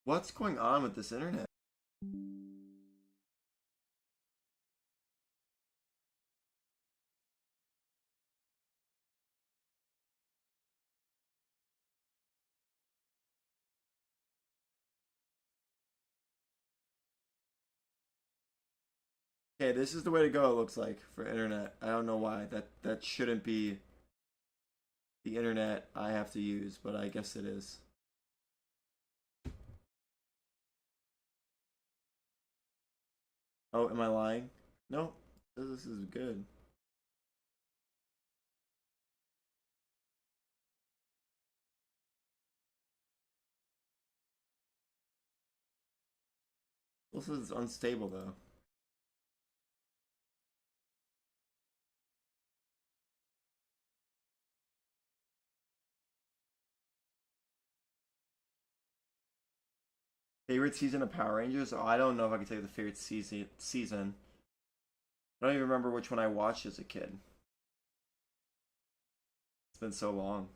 What's going on with this internet? Okay, this is the way to go, it looks like, for internet. I don't know why. That shouldn't be the internet I have to use, but I guess it is. Oh, am I lying? No, this is good. This is unstable though. Favorite season of Power Rangers? Oh, I don't know if I can tell you the favorite season. I don't even remember which one I watched as a kid. It's been so long.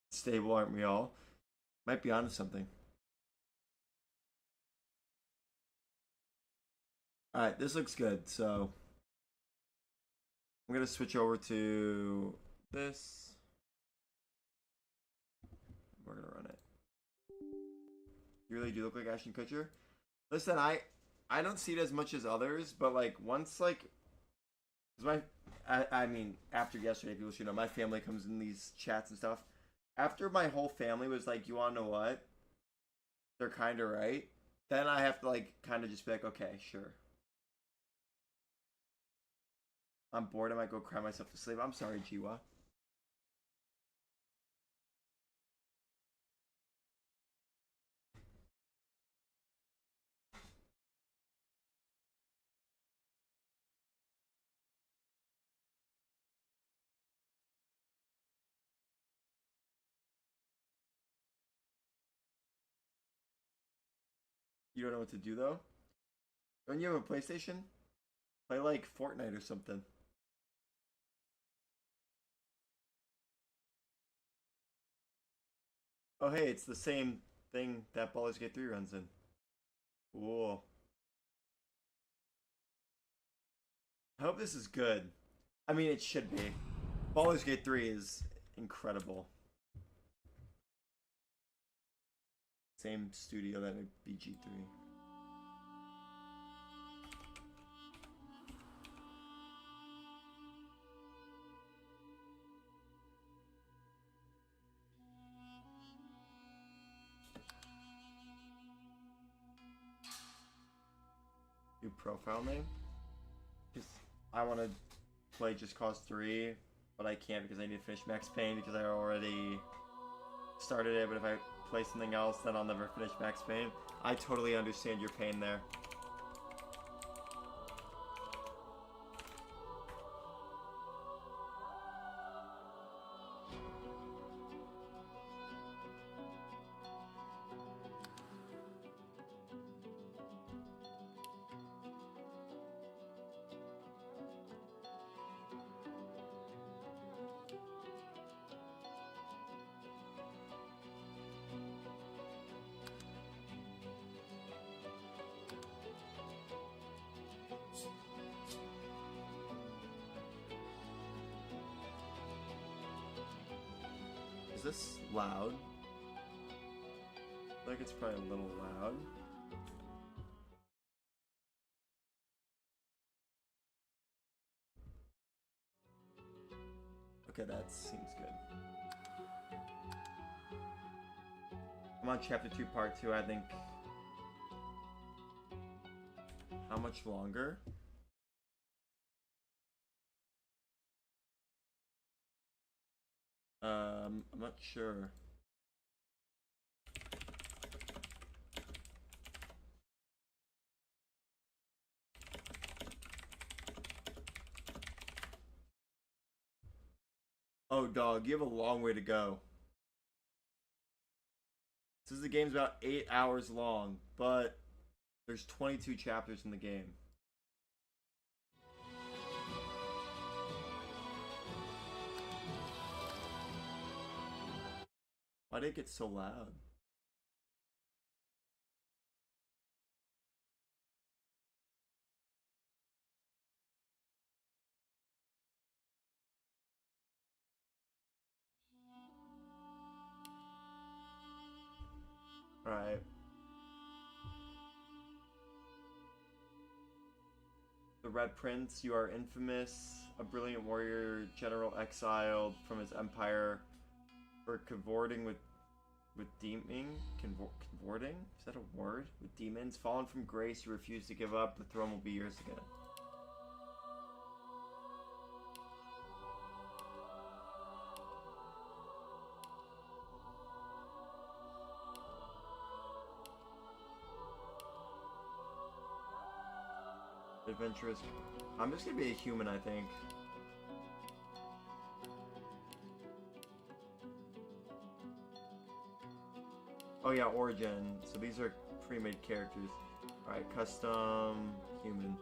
Stable, aren't we all? Might be onto something. Alright, this looks good, so I'm gonna switch over to this. We're gonna run it. You really do look like Ashton Kutcher. Listen, I don't see it as much as others, but like once like, cause I mean after yesterday, people should know my family comes in these chats and stuff. After my whole family was like, you wanna know what? They're kind of right. Then I have to like kind of just be like, okay, sure. I'm bored. I might go cry myself to sleep. I'm sorry, Jiwa. You don't know what to do though. Don't you have a PlayStation? Play like Fortnite or something. Oh hey, it's the same thing that Baldur's Gate 3 runs in. Cool. I hope this is good. I mean, it should be. Baldur's Gate 3 is incredible. Same studio that made BG3. New profile name? Because I want to play Just Cause 3, but I can't because I need to finish Max Payne because I already started it. But if I play something else, then I'll never finish Max Payne. I totally understand your pain there. Is this loud? I think it's probably a little loud. Okay, that seems good. I'm on chapter 2, part 2, I think. How much longer? I'm not sure. No, dog, you have a long way to go. This is the game's about 8 hours long, but there's 22 chapters in the game. Why did it get so loud? Alright. The Red Prince, you are infamous, a brilliant warrior, general exiled from his empire for cavorting with demon. Cavorting? Is that a word? With demons. Fallen from grace, you refuse to give up, the throne will be yours again. Adventurous. I'm just gonna be a human, I think. Oh yeah, origin. So these are pre-made characters. Alright, custom, human.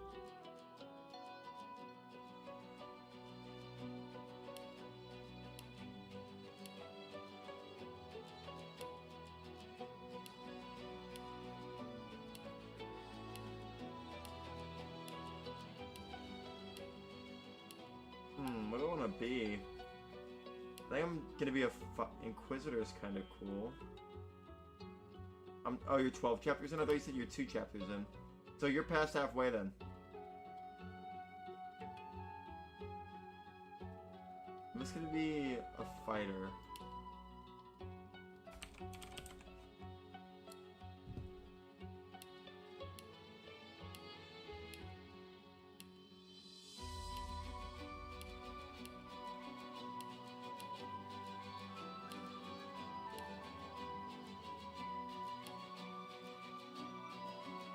What do I want to be? I think I'm gonna be a Inquisitor is kind of cool. Oh, you're 12 chapters in? I thought you said you're 2 chapters in. So you're past halfway then. I'm just gonna be a fighter.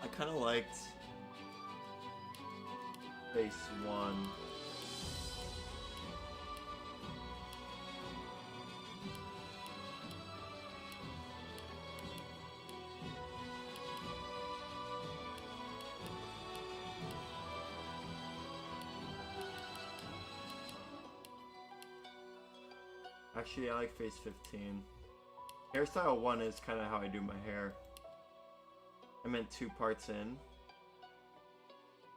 I kind of liked Phase 1. Actually, I like Phase 15. Hairstyle 1 is kind of how I do my hair. I meant 2 parts in.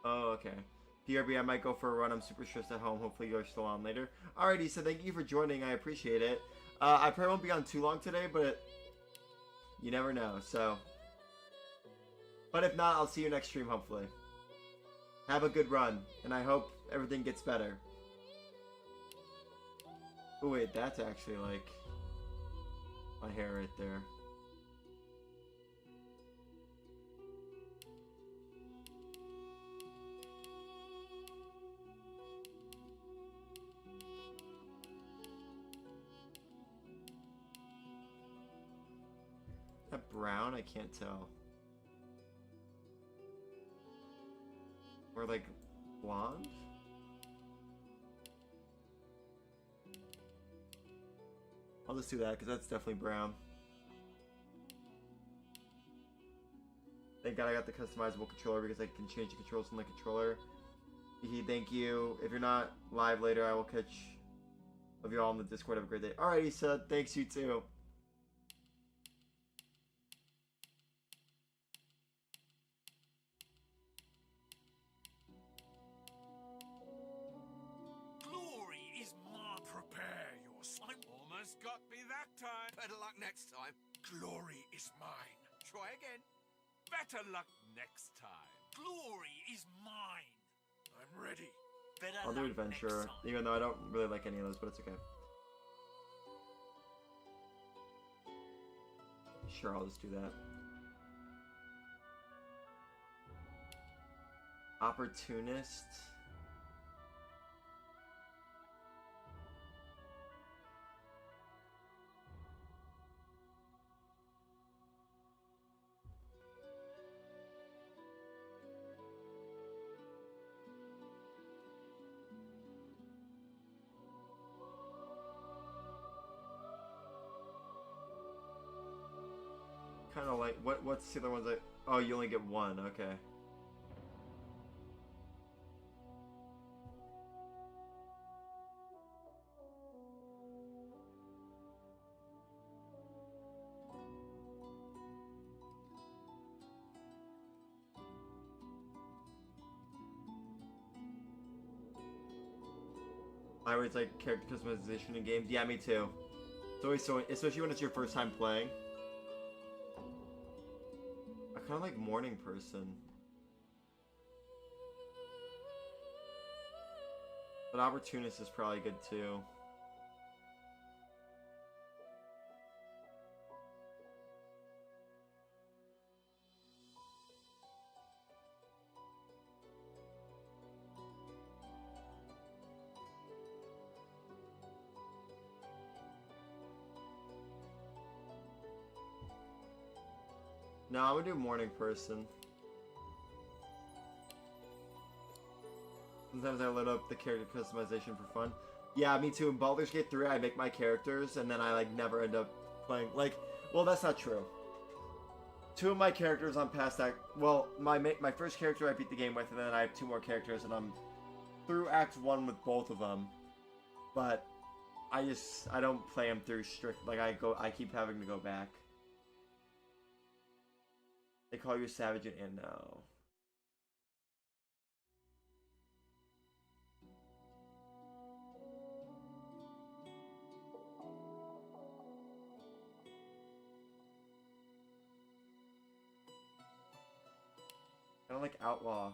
Oh, okay. PRB, I might go for a run. I'm super stressed at home. Hopefully you're still on later. Alrighty, so thank you for joining. I appreciate it. I probably won't be on too long today, but you never know, so. But if not, I'll see you next stream, hopefully. Have a good run, and I hope everything gets better. Oh wait, that's actually like my hair right there. That brown? I can't tell. Or like blonde? I'll just do that because that's definitely brown. Thank God I got the customizable controller because I can change the controls from the controller. Thank you. If you're not live later, I will catch of you all on the Discord. Have a great day. Alrighty, so thanks, you too. Glory is mine. Prepare yourself. Almost got me that time. Better luck next time. Glory is mine. Try again. Better luck next time. Glory is mine. I'm ready. Better I'll do luck adventure, next time. even though I don't really like any of those, but it's okay. Sure, I'll just do that. Opportunist. kind of like what's the other ones that? Oh, you only get one. Okay. I always like character customization in games. Yeah, me too. It's always so, especially when it's your first time playing. I kind of like morning person. But opportunist is probably good too. No, I would do morning person. Sometimes I load up the character customization for fun. Yeah, me too. In Baldur's Gate 3, I make my characters, and then I like never end up playing. Like, well, that's not true. Two of my characters on past act. Well, my first character I beat the game with, and then I have two more characters, and I'm through Act 1 with both of them. But I don't play them through strict. Like I keep having to go back. They call you a savage and no. I don't like outlaw.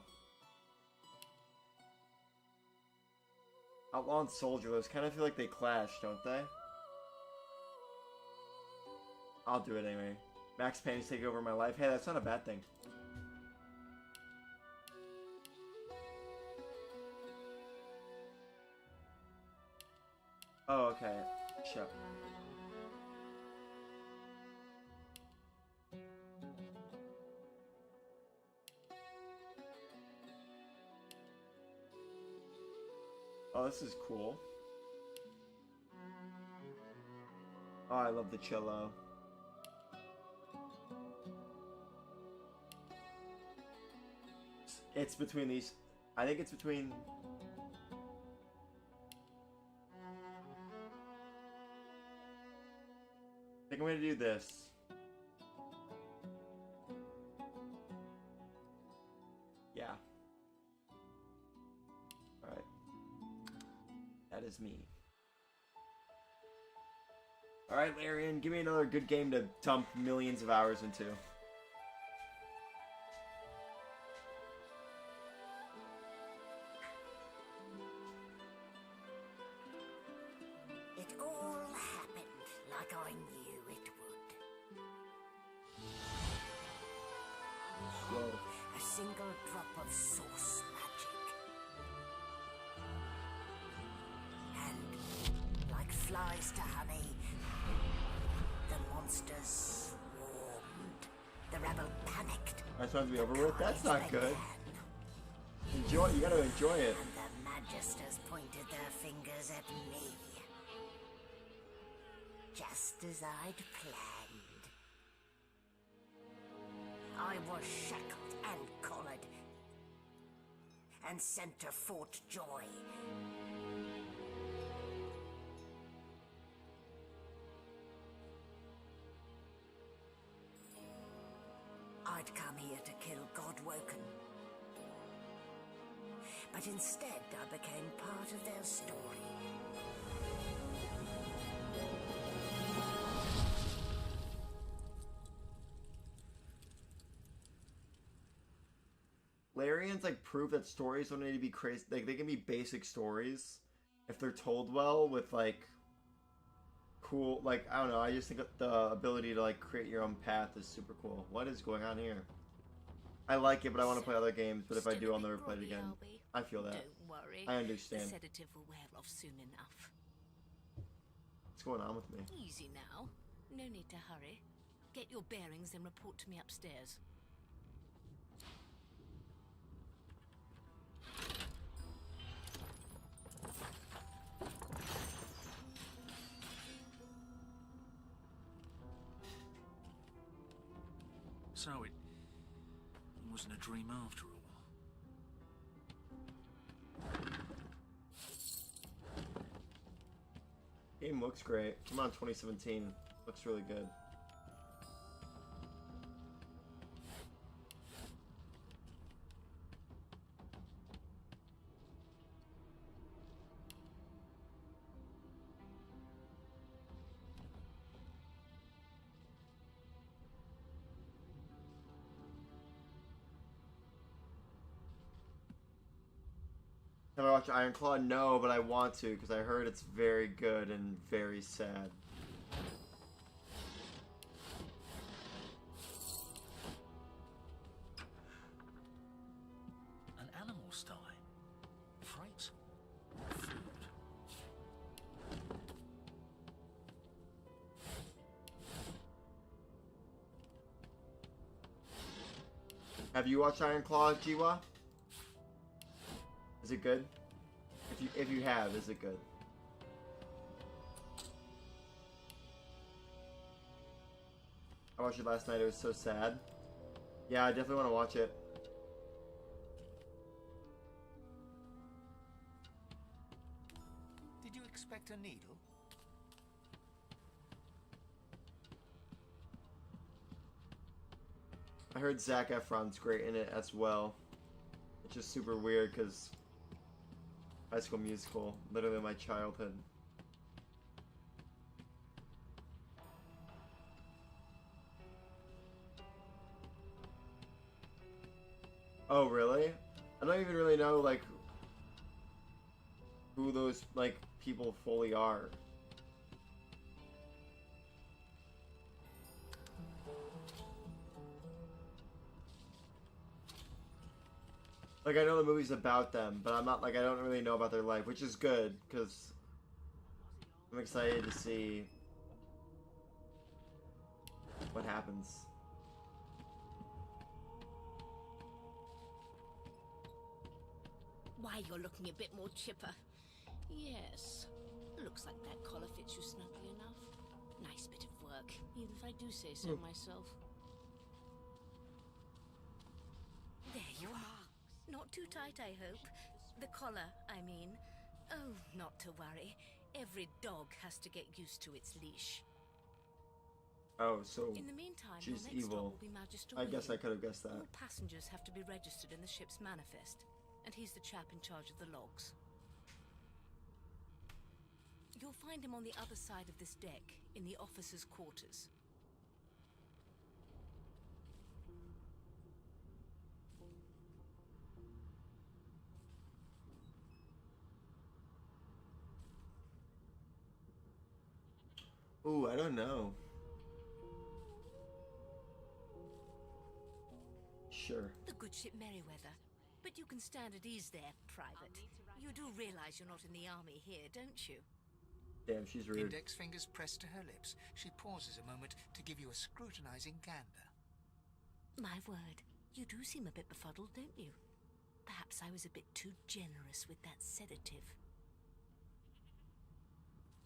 Outlaw and soldier, those kind of feel like they clash, don't they? I'll do it anyway. Max Payne's taking over my life. Hey, that's not a bad thing. Oh, okay. Shut. Oh, this is cool. Oh, I love the cello. It's between these. I think it's between. I think I'm gonna do this. Yeah. Alright. That is me. Alright, Larian, give me another good game to dump millions of hours into. It all happened like I knew it would. Whoa. A single drop of source magic. And, like flies to honey, the monsters swarmed. The rebel panicked. That's supposed to be over with? That's not Cries good. began, Enjoy, you gotta enjoy it. and the magisters pointed their fingers at me. Just as I'd planned. I was shackled and collared, and sent to Fort Joy. I'd come here to kill Godwoken. But instead, I became part of their story. Larians like prove that stories don't need to be crazy. Like they can be basic stories if they're told well with like cool. Like I don't know. I just think the ability to like create your own path is super cool. What is going on here? I like it, but I want to play other games. But if I do, I'll never play it again. I feel that. Don't worry. I understand. The sedative will wear off soon enough. What's going on with me? Easy now. No need to hurry. Get your bearings and report to me upstairs. So it wasn't a dream after all. Game looks great. Came out in 2017. Looks really good. Have I watched Iron Claw? No, but I want to because I heard it's very good and very sad. An animal sty. Freight. Food. Have you watched Iron Claw, Jiwa? Is it good? If you have, is it good? I watched it last night. It was so sad. Yeah, I definitely want to watch it. Did you expect a needle? I heard Zac Efron's great in it as well. It's just super weird because High School Musical, literally my childhood. Oh, really? I don't even really know, like, who those, like, people fully are. Like, I know the movie's about them, but I'm not, like, I don't really know about their life, which is good, because I'm excited to see what happens. Why, you're looking a bit more chipper. Yes. Looks like that collar fits you snugly enough. Nice bit of work, even if I do say so myself. There you are. Not too tight, I hope. The collar, I mean. Oh, not to worry. Every dog has to get used to its leash. Oh, so In the meantime, she's your next stop evil. will be Magister I guess I William. could have guessed that. All passengers have to be registered in the ship's manifest, and he's the chap in charge of the logs. You'll find him on the other side of this deck, in the officers' quarters. Ooh, I don't know. Sure. The good ship Merryweather. But you can stand at ease there, Private. You do realize you're not in the army here, don't you? Damn, she's rude. Index fingers pressed to her lips, she pauses a moment to give you a scrutinizing gander. My word, you do seem a bit befuddled, don't you? Perhaps I was a bit too generous with that sedative.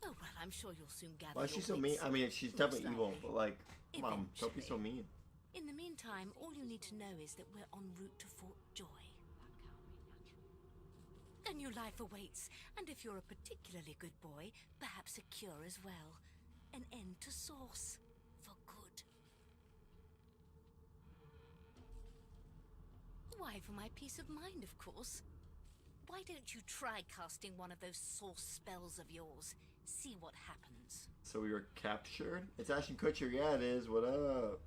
Oh, well, I'm sure you'll soon gather Why is she your so mean? wits. I mean, she's Most definitely evil, likely. but like, come on, don't be so Eventually. mean. In the meantime, all you need to know is that we're en route to Fort Joy. A new life awaits, and if you're a particularly good boy, perhaps a cure as well. An end to Source. For good. Why, for my peace of mind, of course. Why don't you try casting one of those Source spells of yours? See what happens. So we were captured? It's Ashton Kutcher, yeah it is, what up?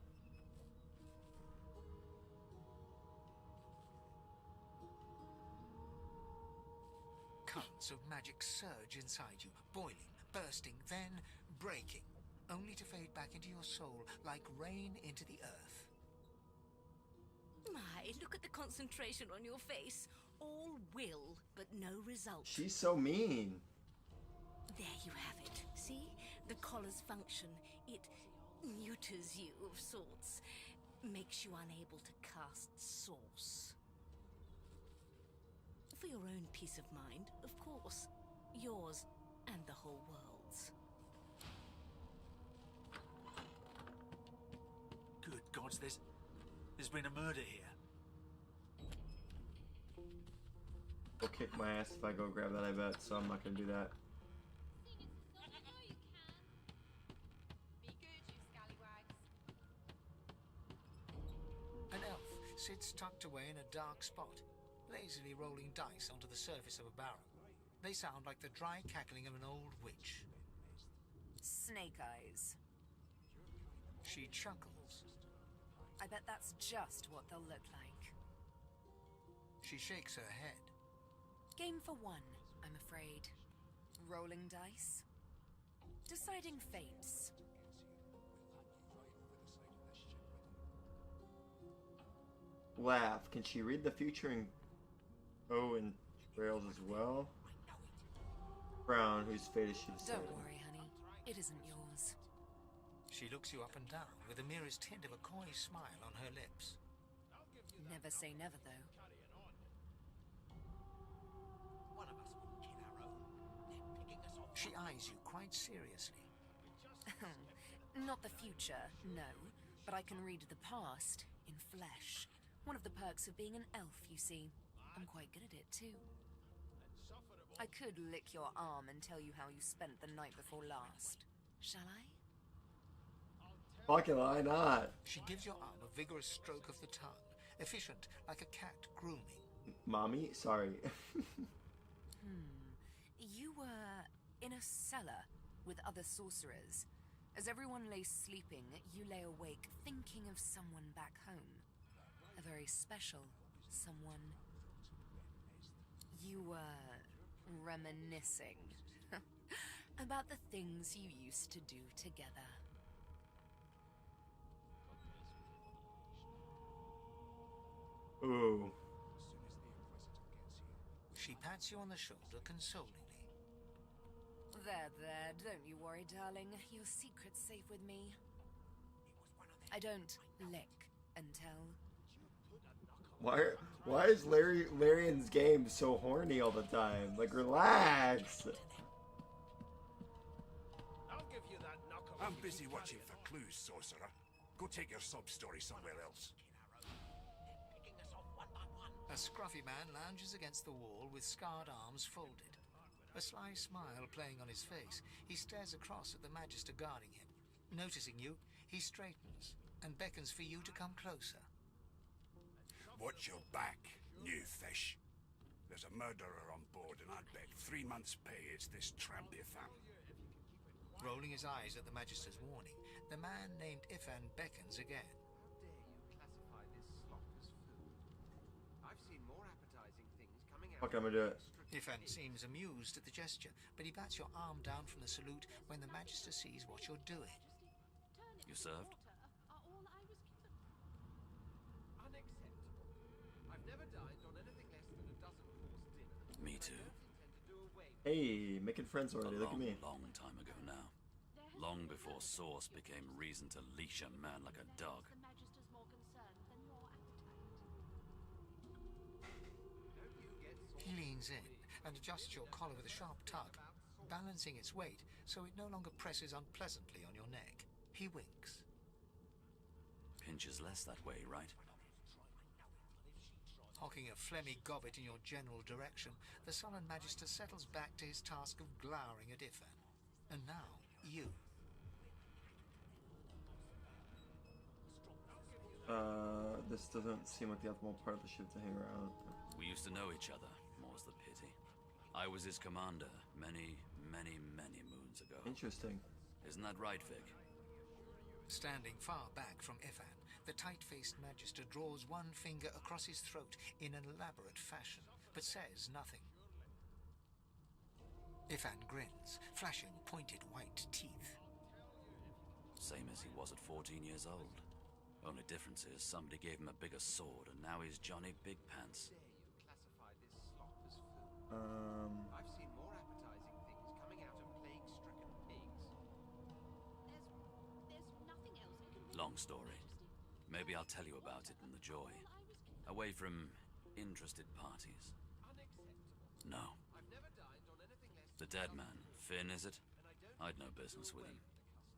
Currents of magic surge inside you, boiling, bursting, then breaking, only to fade back into your soul like rain into the earth. My, look at the concentration on your face. All will, but no result. She's so mean. There you have it. See? The collar's function. It neuters you of sorts. Makes you unable to cast Source. For your own peace of mind, of course. Yours and the whole world's. Good gods, there's There's been a murder here. He'll kick my ass if I go grab that, I bet, so I'm not gonna do that. An elf sits tucked away in a dark spot, lazily rolling dice onto the surface of a barrel. They sound like the dry cackling of an old witch. Snake eyes. She chuckles. I bet that's just what they'll look like. She shakes her head. Game for one, I'm afraid. Rolling dice. Deciding fates. Laugh. Can she read the future and and trails as well? Frown. Whose fate is she deciding? Don't worry, honey. It isn't yours. She looks you up and down with the merest hint of a coy smile on her lips. Never say never, though. She eyes you quite seriously. Not the future, no. But I can read the past in flesh. One of the perks of being an elf, you see. I'm quite good at it, too. I could lick your arm and tell you how you spent the night before last. Shall I? Fucking why not? She gives your arm a vigorous stroke of the tongue, efficient like a cat grooming. Mommy? Sorry. You were in a cellar with other sorcerers. As everyone lay sleeping, you lay awake thinking of someone back home. A very special someone. You were reminiscing about the things you used to do together. Ooh. She pats you on the shoulder consolingly. There, don't you worry, darling. Your secret's safe with me. I don't lick and tell. Why is Larian's game so horny all the time? Like, relax. I'm busy watching for clues, sorcerer. Go take your sub-story somewhere else. A scruffy man lounges against the wall with scarred arms folded. A sly smile playing on his face, he stares across at the Magister guarding him. Noticing you, he straightens and beckons for you to come closer. Watch your back, new fish. There's a murderer on board, and I'd bet 3 months' pay it's this tramp Ifan. Rolling his eyes at the Magister's warning, the man named Ifan beckons again. Fuck, I'm gonna do it. Ifan seems amused at the gesture, but he bats your arm down from the salute when the Magister sees what you're doing. You served? Me too. Hey, making friends already. Look at me. Long time ago now. Long before Source became reason to leash a man like a dog. He leans in and adjusts your collar with a sharp tug, balancing its weight so it no longer presses unpleasantly on your neck. He winks. Pinches less that way, right? Hocking a phlegmy gobbet in your general direction, the sullen Magister settles back to his task of glowering at Ifan. And now, you. This doesn't seem like the optimal part of the ship to hang around. We used to know each other, more's the pity. I was his commander many moons ago. Interesting. Isn't that right, Vic? Standing far back from Ifan, the tight-faced Magister draws one finger across his throat in an elaborate fashion, but says nothing. Ifan grins, flashing pointed white teeth. Same as he was at 14 years old. Only difference is somebody gave him a bigger sword, and now he's Johnny Big Pants. I've seen more appetizing things coming out of plague-stricken pigs. There's nothing else I can... Long story. Maybe I'll tell you about it in the joy. Away from interested parties. No. The dead man. Finn, is it? I'd no business with him.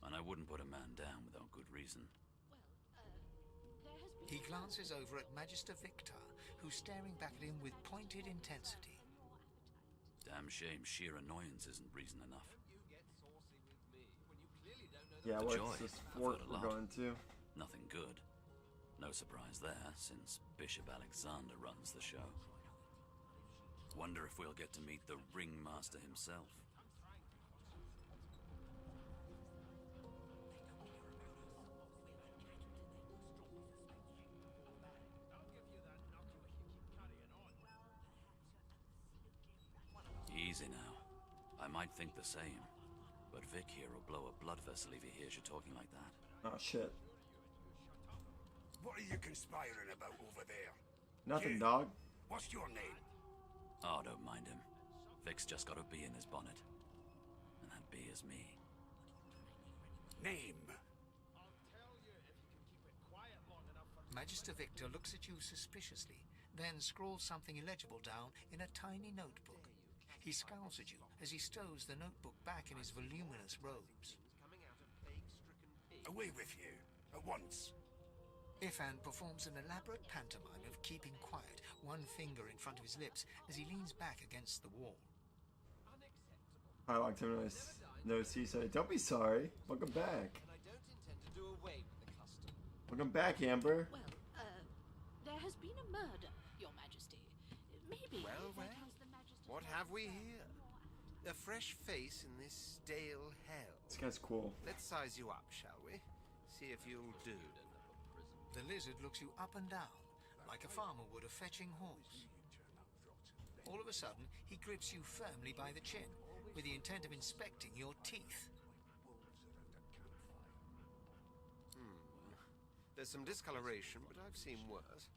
And I wouldn't put a man down without good reason. He He glances over at Magister Victor, who's staring back at him with pointed intensity. Damn shame sheer annoyance isn't reason enough. You get saucy with me when you clearly don't know Yeah, The what's Joy. this I've fort heard a we're lot. going to? Nothing good. No surprise there, since Bishop Alexander runs the show. Wonder if we'll get to meet the ringmaster himself. Easy now. I might think the same, but Vic here will blow a blood vessel if he hears you talking like that. Oh shit. What are you conspiring about over there? Nothing, You. dog. What's your name? Oh, don't mind him. Vic's just got a bee in his bonnet. And that bee is me. Name. Magister Victor looks at you suspiciously, then scrawls something illegible down in a tiny notebook. He scowls at you as he stows the notebook back in his voluminous robes. coming out of plague-stricken pigs. Away with you. At once. Ifan performs an elaborate pantomime of keeping quiet, one finger in front of his lips as he leans back against the wall. I long time no see. So don't be sorry. Welcome back. And I don't intend to do away with the custom. Welcome back, Amber. Well, there has been a murder, Your Majesty. Maybe Well, if well. that has the Majesty. What have we here? A fresh face in this stale hell. This guy's cool. Let's size you up, shall we? See if you'll do. The lizard looks you up and down, like a farmer would a fetching horse. All of a sudden, he grips you firmly by the chin, with the intent of inspecting your teeth. There's some discoloration, but I've seen worse.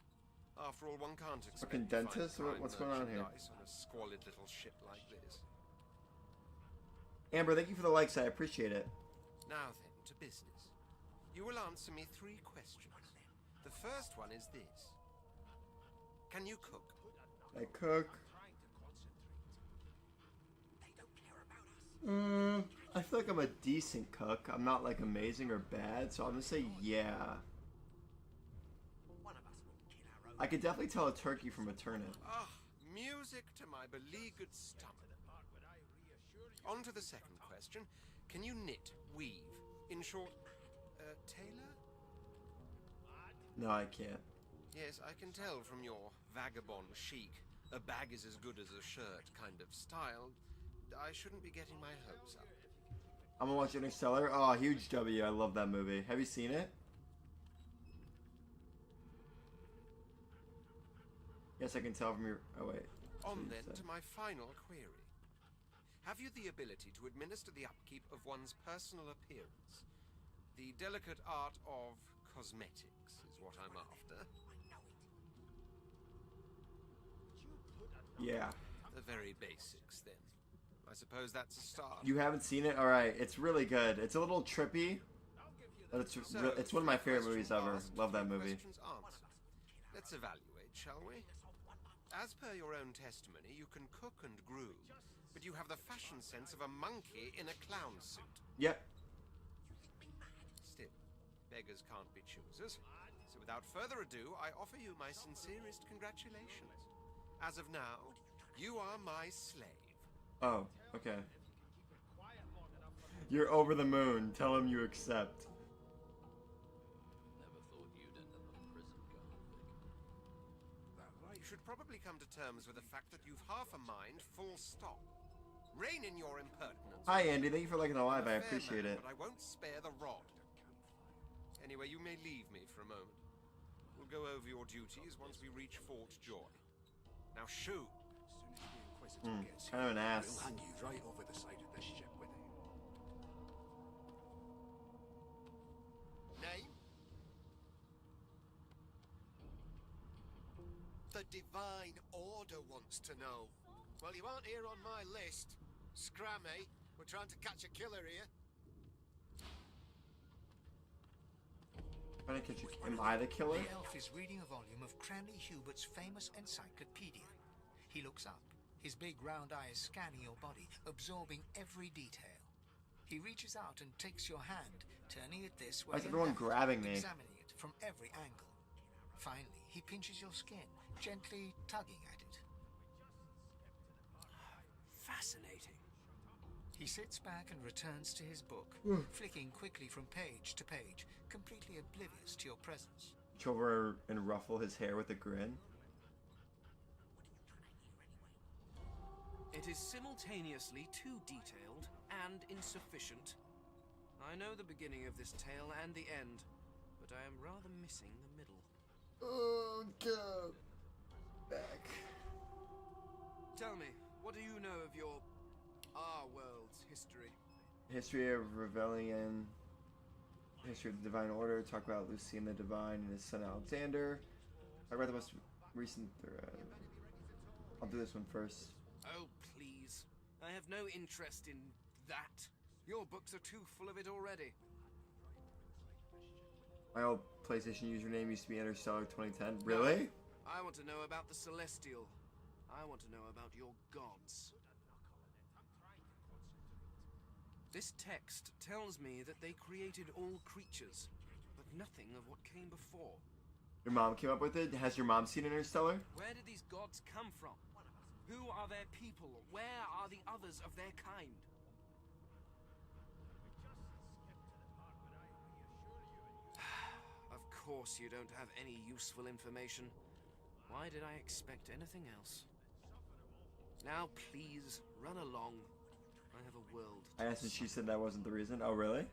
After all, one can't expect Fucking to find dentist? fine What's going on here? merchandise on a squalid little ship like this. Amber, thank you for the likes. I appreciate it. Now then, to business. You will answer me 3 questions. The first one is this. Can you cook? I cook. I feel like I'm a decent cook. I'm not like amazing or bad, so I'm gonna say yeah. I could definitely tell a turkey from a turnip. Ah, music to my beleaguered stomach. On to the second question. Can you knit, weave? In short, tailor? No, I can't. Yes, I can tell from your vagabond chic, a bag is as good as a shirt kind of style. I shouldn't be getting my hopes up. I'm gonna watch Interstellar. Oh, huge W. I love that movie. Have you seen it? Yes, I can tell from your. Oh wait. On Jeez, then to my final query. Have you the ability to administer the upkeep of one's personal appearance? The delicate art of cosmetics is what I'm after. Yeah. The very basics, then. I suppose that's a start. You haven't seen it? All right. It's really good. It's a little trippy, but it's So, it's one of my 3 favorite movies questions ever. asked, Love that 3 movie. questions answered. Let's evaluate, shall we? As per your own testimony, you can cook and groom, but you have the fashion sense of a monkey in a clown suit. Yep. Still, beggars can't be choosers. So without further ado, I offer you my sincerest congratulations. As of now, you are my slave. Oh, okay. You're over the moon. Tell him you accept. Never thought you'd end up a prison guard, Vic. You should probably come to terms with the fact that you've half a mind, full stop. Rein in your impertinence. Hi, Andy. Thank you for liking the live. I'm I a fair appreciate man, it. But I won't spare the rod. Anyway, you may leave me for a moment. We'll go over your duties once we reach Fort Joy. Now shoo! Kind of an ass. We'll hang you right over the side of this ship with it. Name? The Divine Order wants to know. Well, you aren't here on my list. Scram, eh? We're trying to catch a killer here. Trying to catch you. Am I the killer? The elf is reading a volume of Cranley Hubert's famous encyclopedia. He looks up, his big round eyes scanning your body, absorbing every detail. He reaches out and takes your hand, turning it this way Why is and everyone that, grabbing me? examining it from every angle. Finally, he pinches your skin, gently tugging at it. Fascinating. He sits back and returns to his book, flicking quickly from page to page, completely oblivious to your presence. Reach over and ruffle his hair with a grin. It is simultaneously too detailed and insufficient. I know the beginning of this tale and the end, but I am rather missing the middle. Oh, God. Back. Tell me, what do you know of our world's history? History of Rebellion. History of the Divine Order. Talk about Lucian the Divine and his son Alexander. Talk about the most recent thread. I'll do this one first. Oh, please. I have no interest in that. Your books are too full of it already. My old PlayStation username used to be Interstellar 2010. Really? No, I want to know about the Celestial. I want to know about your gods. This text tells me that they created all creatures, but nothing of what came before. Your mom came up with it? Has your mom seen Interstellar? Where did these gods come from? Who are their people? Where are the others of their kind? Of course you don't have any useful information. Why did I expect anything else? Now please, run along. I have a world. I asked and she said that wasn't the reason. Oh, really?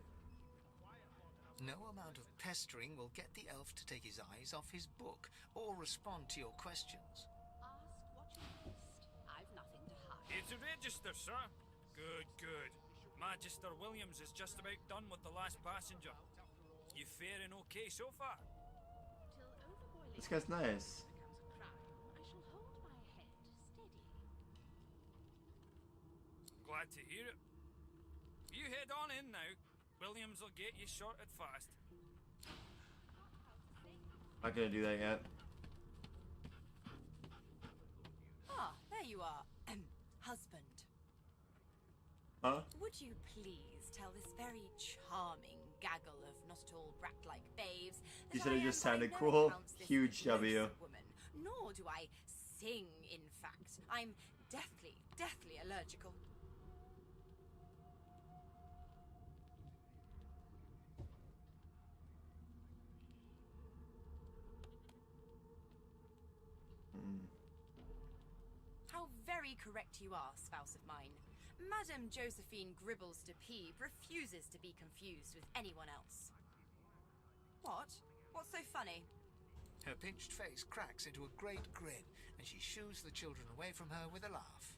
No amount of pestering will get the elf to take his eyes off his book or respond to your questions. Ask what you missed. I've nothing to hide. It's a register, sir. Good, good. Magister Williams is just about done with the last passenger. You faring okay so far? Till overboiling This guy's nice. becomes a crime, I shall hold my head steady. Glad to hear it. You head on in now. Williams will get you sorted fast. Not gonna do that yet. Ah, there you are. Husband. Huh? Would you please tell this very charming gaggle of not at all brat-like babes that You said I it just am by sounded no cool. accounts this Huge W. loathsome woman, nor do I sing, in fact. I'm deathly allergical. How very correct you are, spouse of mine. Madame Josephine Gribbles de Peeb refuses to be confused with anyone else. What? What's so funny? Her pinched face cracks into a great grin, and she shoos the children away from her with a laugh.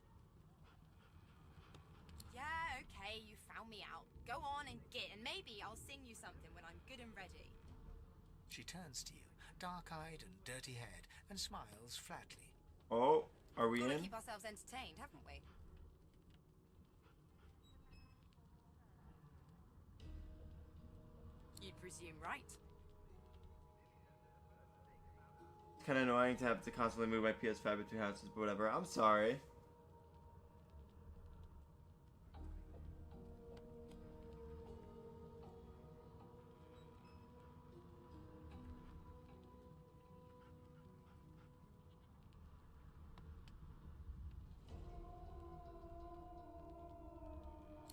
Yeah, okay, you found me out. Go on and git, and maybe I'll sing you something when I'm good and ready. She turns to you, dark-eyed and dirty-haired, and smiles flatly. Oh, are we Gotta in? keep ourselves entertained, haven't we? You'd presume right. It's kind of annoying to have to constantly move my PS5 between houses, but whatever. I'm sorry.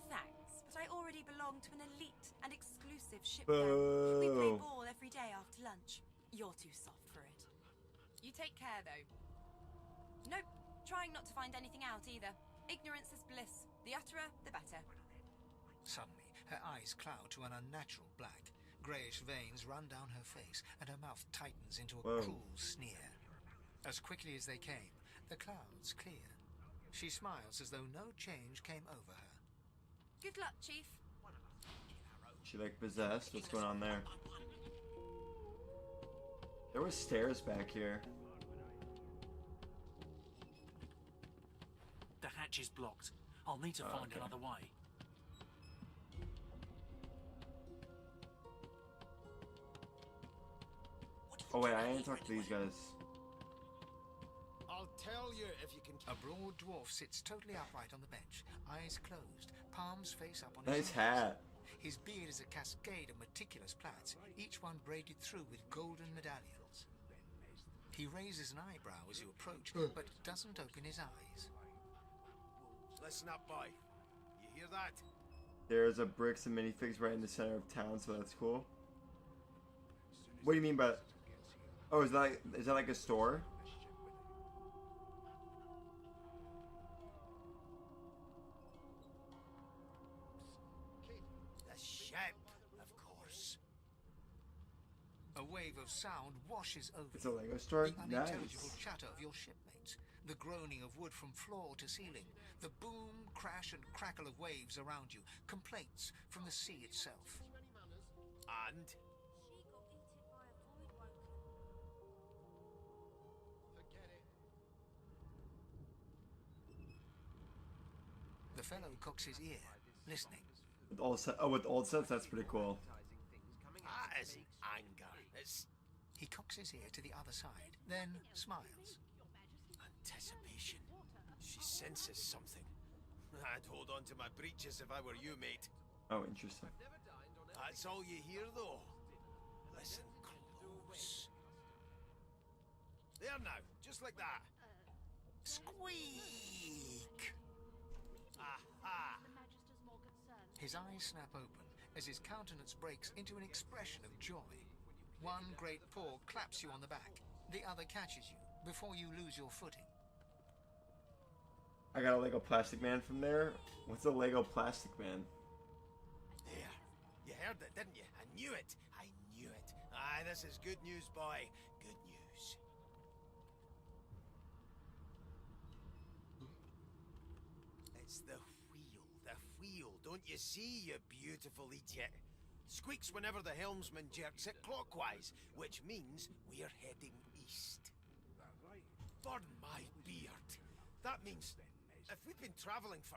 Thanks, but I already belong to an elite and exclusive shipyard. We play Boo. ball every day after lunch. You're too soft for it. You take care, though. Nope, trying not to find anything out either. Ignorance is bliss. The utterer, the better. Suddenly, her eyes cloud to an unnatural black. Greyish veins run down her face, and her mouth tightens into a Whoa. cruel sneer. As quickly as they came, the clouds clear. She smiles as though no change came over her. Good luck, Chief. She like possessed? What's going on there? There were stairs back here. The hatch is blocked. I'll need to find okay. another way. Oh wait, I didn't talk to these guys. I'll tell you if you can. A broad dwarf sits totally upright on the bench, eyes closed, palms face up on Nice his knees. hat. His beard is a cascade of meticulous plaits, each one braided through with golden medallions. He raises an eyebrow as you approach, but doesn't open his eyes. Listen up, boy. You hear that? There's a bricks and minifigs right in the center of town, so that's cool. What do you mean by? Oh, is that like a store? The ship, of course. A wave of sound washes over It's a Lego store? the unintelligible Nice. chatter of your shipmates, the groaning of wood from floor to ceiling, the boom, crash, and crackle of waves around you, complaints from the sea itself. And? The fellow cocks his ear, listening. With old sets, that's pretty cool. That isn't anger. It's He cocks his ear to the other side, then smiles. anticipation. She senses something. I'd hold on to my breeches if I were you, mate. Oh, interesting. That's all you hear, though. Listen close. There now, just like that. Squeak! Aha! His eyes snap open as his countenance breaks into an expression of joy. One great paw claps you on the back. The other catches you before you lose your footing. I got a Lego Plastic Man from there. What's a Lego Plastic Man? There. You heard it, didn't you? I knew it. I knew it. Aye, this is good news, boy. Good news. It's the wheel. The wheel. Don't you see, you beautiful idiot? Squeaks whenever the helmsman jerks it clockwise, which means we're heading east. Burn my beard. That means if we'd been traveling for,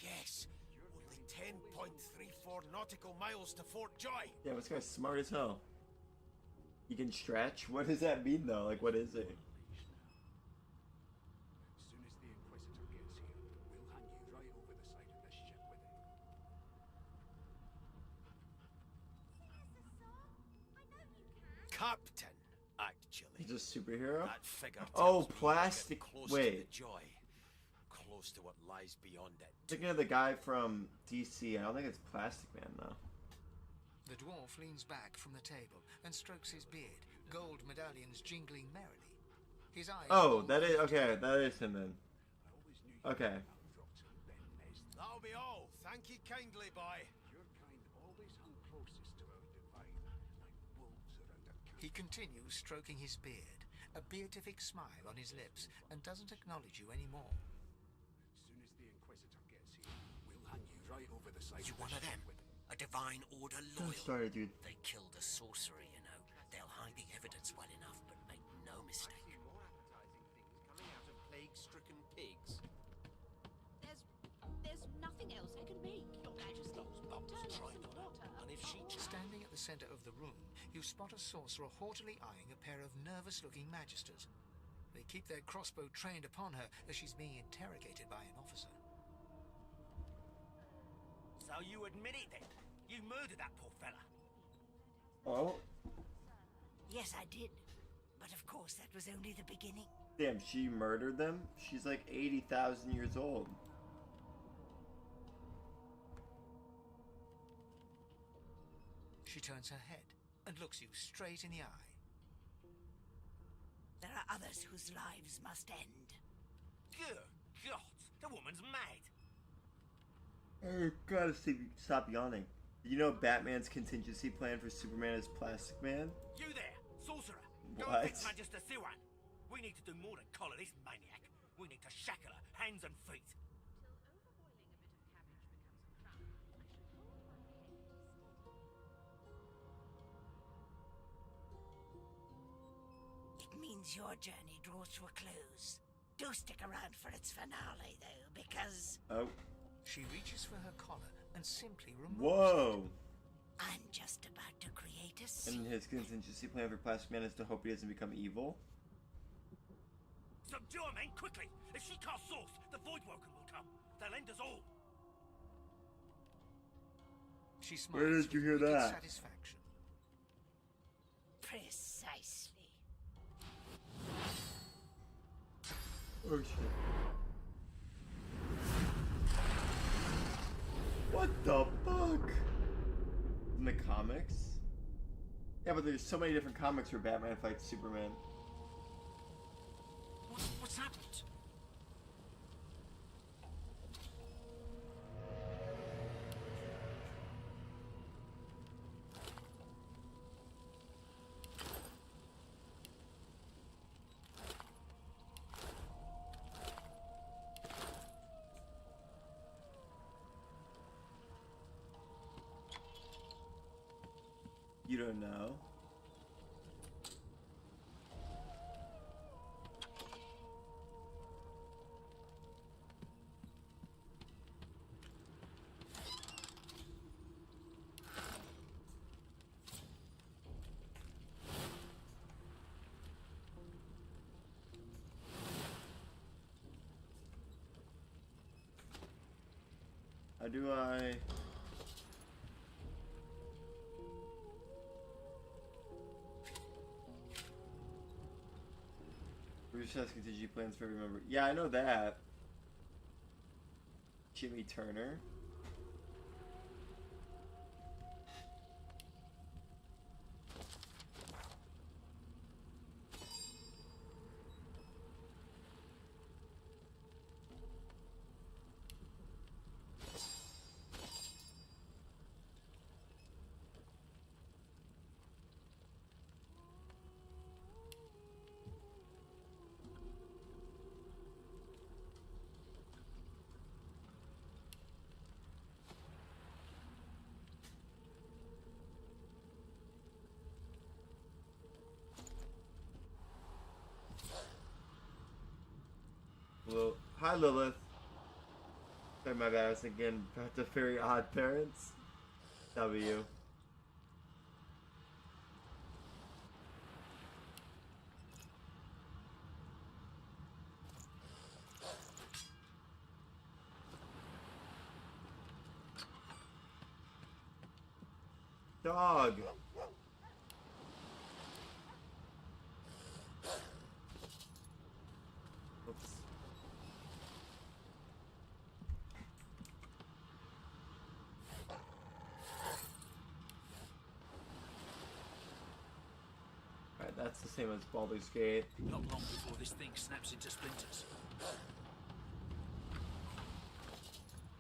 yes, only 10.34 nautical miles to Fort Joy. Yeah, this guy's smart as hell. You can stretch? What does that mean, though? Like, what is it? As soon as the Inquisitor gets here, we'll hang you right over the side of this ship with it. Captain, actually. He's a superhero? That figure Oh, tells me plastic. we're close Wait. to the Joy. Close to what lies beyond it. Thinking of the guy from DC. I don't think it's Plastic Man, though. The dwarf leans back from the table and strokes his beard, gold medallions jingling merrily. His eyes. Oh, that is okay. That is him then. Okay. That'll be all. Thank you kindly, boy. Your kind always hung closest to our divine, like wolves around a camp. He continues stroking his beard, a beatific smile on his lips, and doesn't acknowledge you anymore. As soon as the Inquisitor gets here, we'll hang you right over the side You of one the of ship them? with it. A Divine Order I'm loyal. sorry, dude. They killed a sorcerer, you know. They'll hide the evidence well enough, but make no mistake. More appetizing things coming out of plague-stricken pigs. There's nothing else I can make, Your Majesty. Turn on some water. And if she Standing at the center of the room, you spot a sorcerer haughtily eyeing a pair of nervous-looking magisters. They keep their crossbow trained upon her as she's being interrogated by an officer. So you admit it then? You murdered that poor fella? Oh, Yes, I did. But of course, that was only the beginning. damn! She murdered them. She's like 80,000 years old. She turns her head and looks you straight in the eye. There are others whose lives must end. Good God, the woman's mad. Oh, gotta stop yawning. Did you know Batman's contingency plan for Superman is Plastic Man? You there, sorcerer. Go What? and fix Magister Siwan. We need to do more than collar this maniac. We need to shackle her, hands and feet. It means your journey draws to a close. Do stick around for its finale, though, because Oh, She reaches for her collar and simply removes whoa! I'm just about to create a scene. And his contingency plan for Plastic Man is to hope he doesn't become evil. Subdue her, men, quickly. If she casts source, the Voidwoken will come. They'll end us all. She smiles Where did you hear with wicked that? satisfaction. Precisely. Oh shit. What the fuck? In the comics? Yeah, but there's so many different comics where Batman fights Superman. What's happened? You don't know? How do I... Bruce has contingency plans for every member. Yeah, I know that. Jimmy Turner. Well, hi Lilith. Sorry, my bad. I was thinking about the Very Odd Parents. W. Dog. Oops. Alright, that's the same as Baldur's Gate. Not long before this thing snaps into splinters.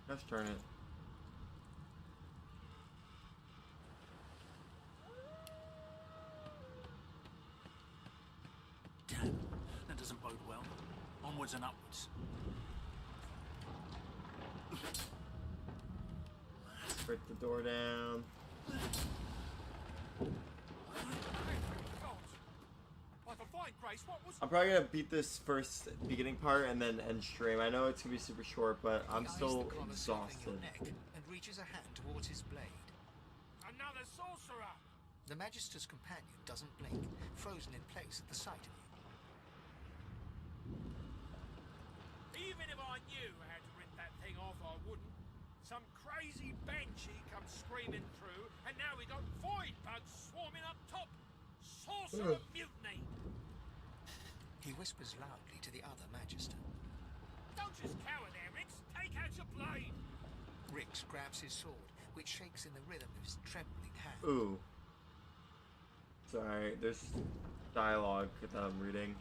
Let's turn it. Damn, that doesn't bode well. Onwards and upwards. Break the door down. I'm probably gonna beat this first beginning part and then end stream. I know it's gonna be super short, but I'm still exhausted. And reaches a hand towards his blade. Another sorcerer! The Magister's companion doesn't blink, frozen in place at the sight of you. Even if I knew how to rip that thing off, I wouldn't. Some crazy banshee comes screaming through, and now we got void bugs swarming up top. Sorcerer mutiny! He whispers loudly to the other Magister. Don't just cower there, Rix. Take out your blade. Rix grabs his sword, which shakes in the rhythm of his trembling hand. Ooh. Sorry, there's dialogue that I'm reading.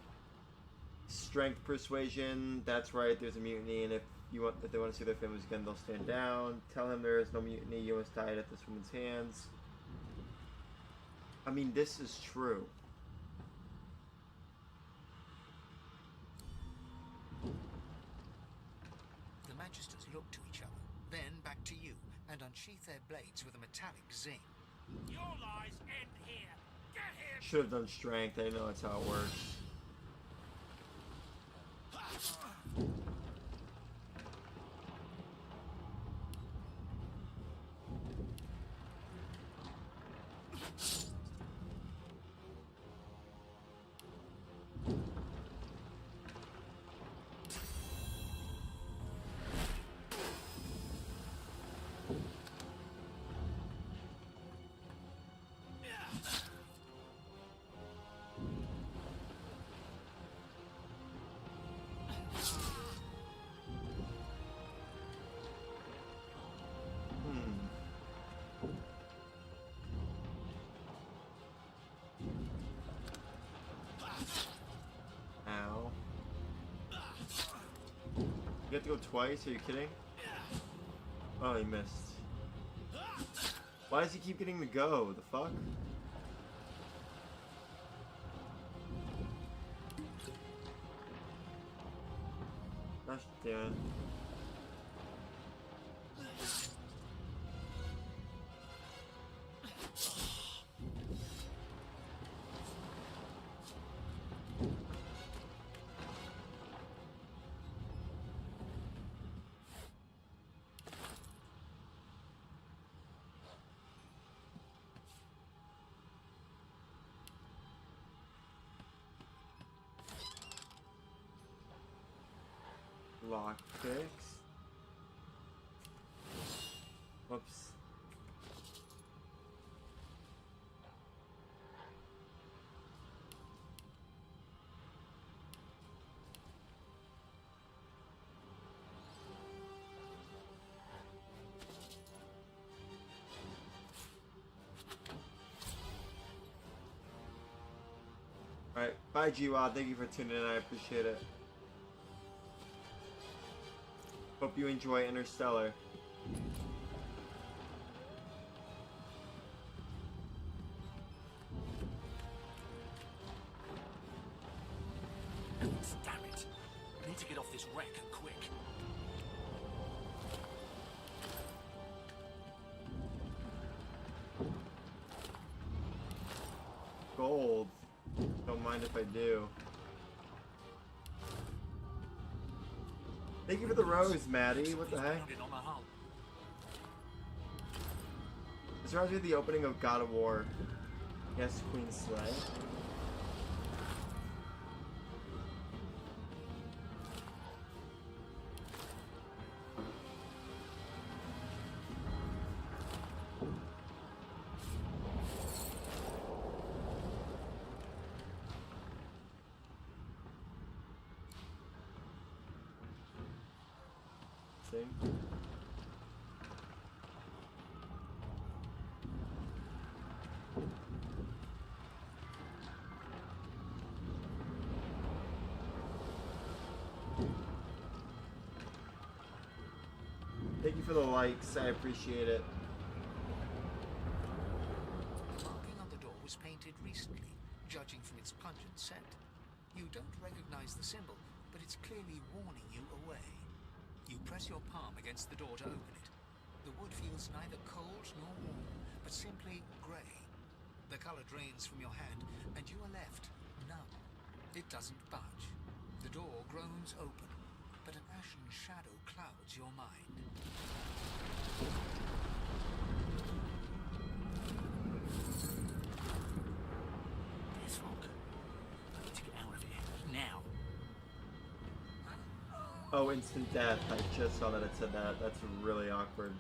Strength persuasion, that's right, there's a mutiny, and if they want to see their families again, they'll stand down. Tell him there is no mutiny, you must die at this woman's hands. I mean, this is true. The Magisters look to each other, then back to you, and unsheath their blades with a metallic zing. Your lies end here. Get him! Should have done strength, I know that's how it works. You have to go twice? Are you kidding? Oh, he missed. Why does he keep getting to go? The fuck? Gosh damn it. Lock fix. Whoops. Alright, bye G-Wad, thank you for tuning in, I appreciate it. Hope you enjoy Interstellar. Damn it. I need to get off this wreck and quick. Gold. Don't mind if I do. Thank you for the rose, Maddie. What the heck? This reminds me of the opening of God of War. Yes, Queen Slay. Thank you for the likes, I appreciate it. The marking on the door was painted recently, judging from its pungent scent. You don't recognize the symbol, but it's clearly warning you away. You press your palm against the door to open it. The wood feels neither cold nor warm, but simply grey. The color drains from your hand, and you are left numb. It doesn't budge. The door groans open, but an ashen shadow clouds your mind. There's fog. I need to get out of here. Now. Oh, instant death. I just saw that it said that. That's really awkward.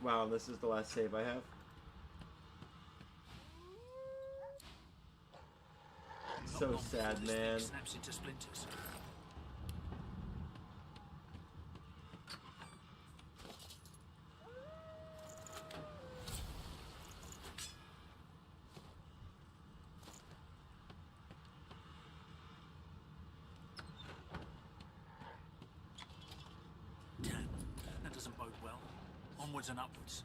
Wow, this is the last save I have. So sad, man. Snaps into splinters. Damn, that doesn't bode well. Onwards and upwards.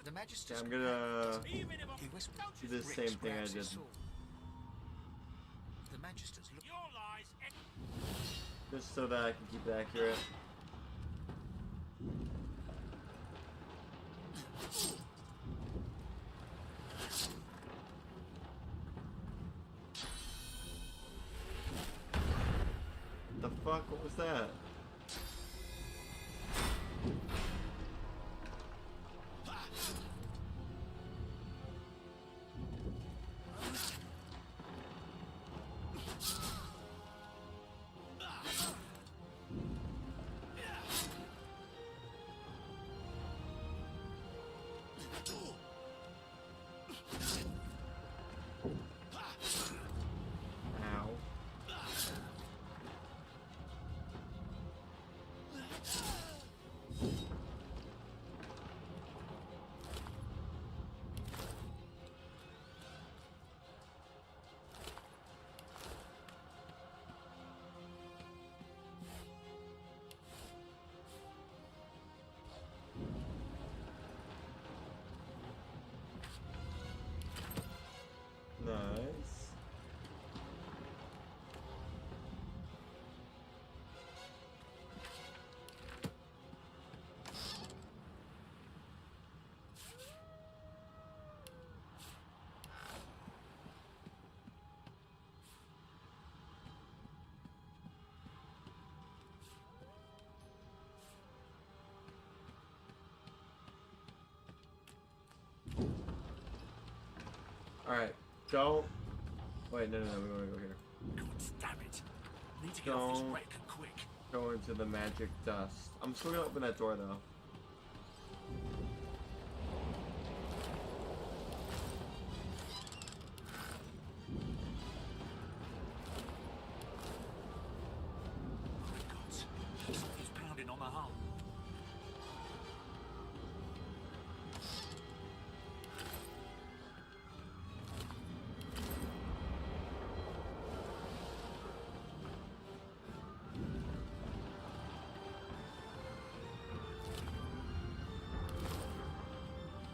The Magister's I'm gonna he whispered, do the same thing I did. The Magister's look. Just so that I can keep it accurate. The fuck? What was that? Alright, go. Wait, no, we wanna go here. God damn it. Need to get off this Don't wreck quick. go into the magic dust. I'm still gonna open that door though. Something's pounding on the hull.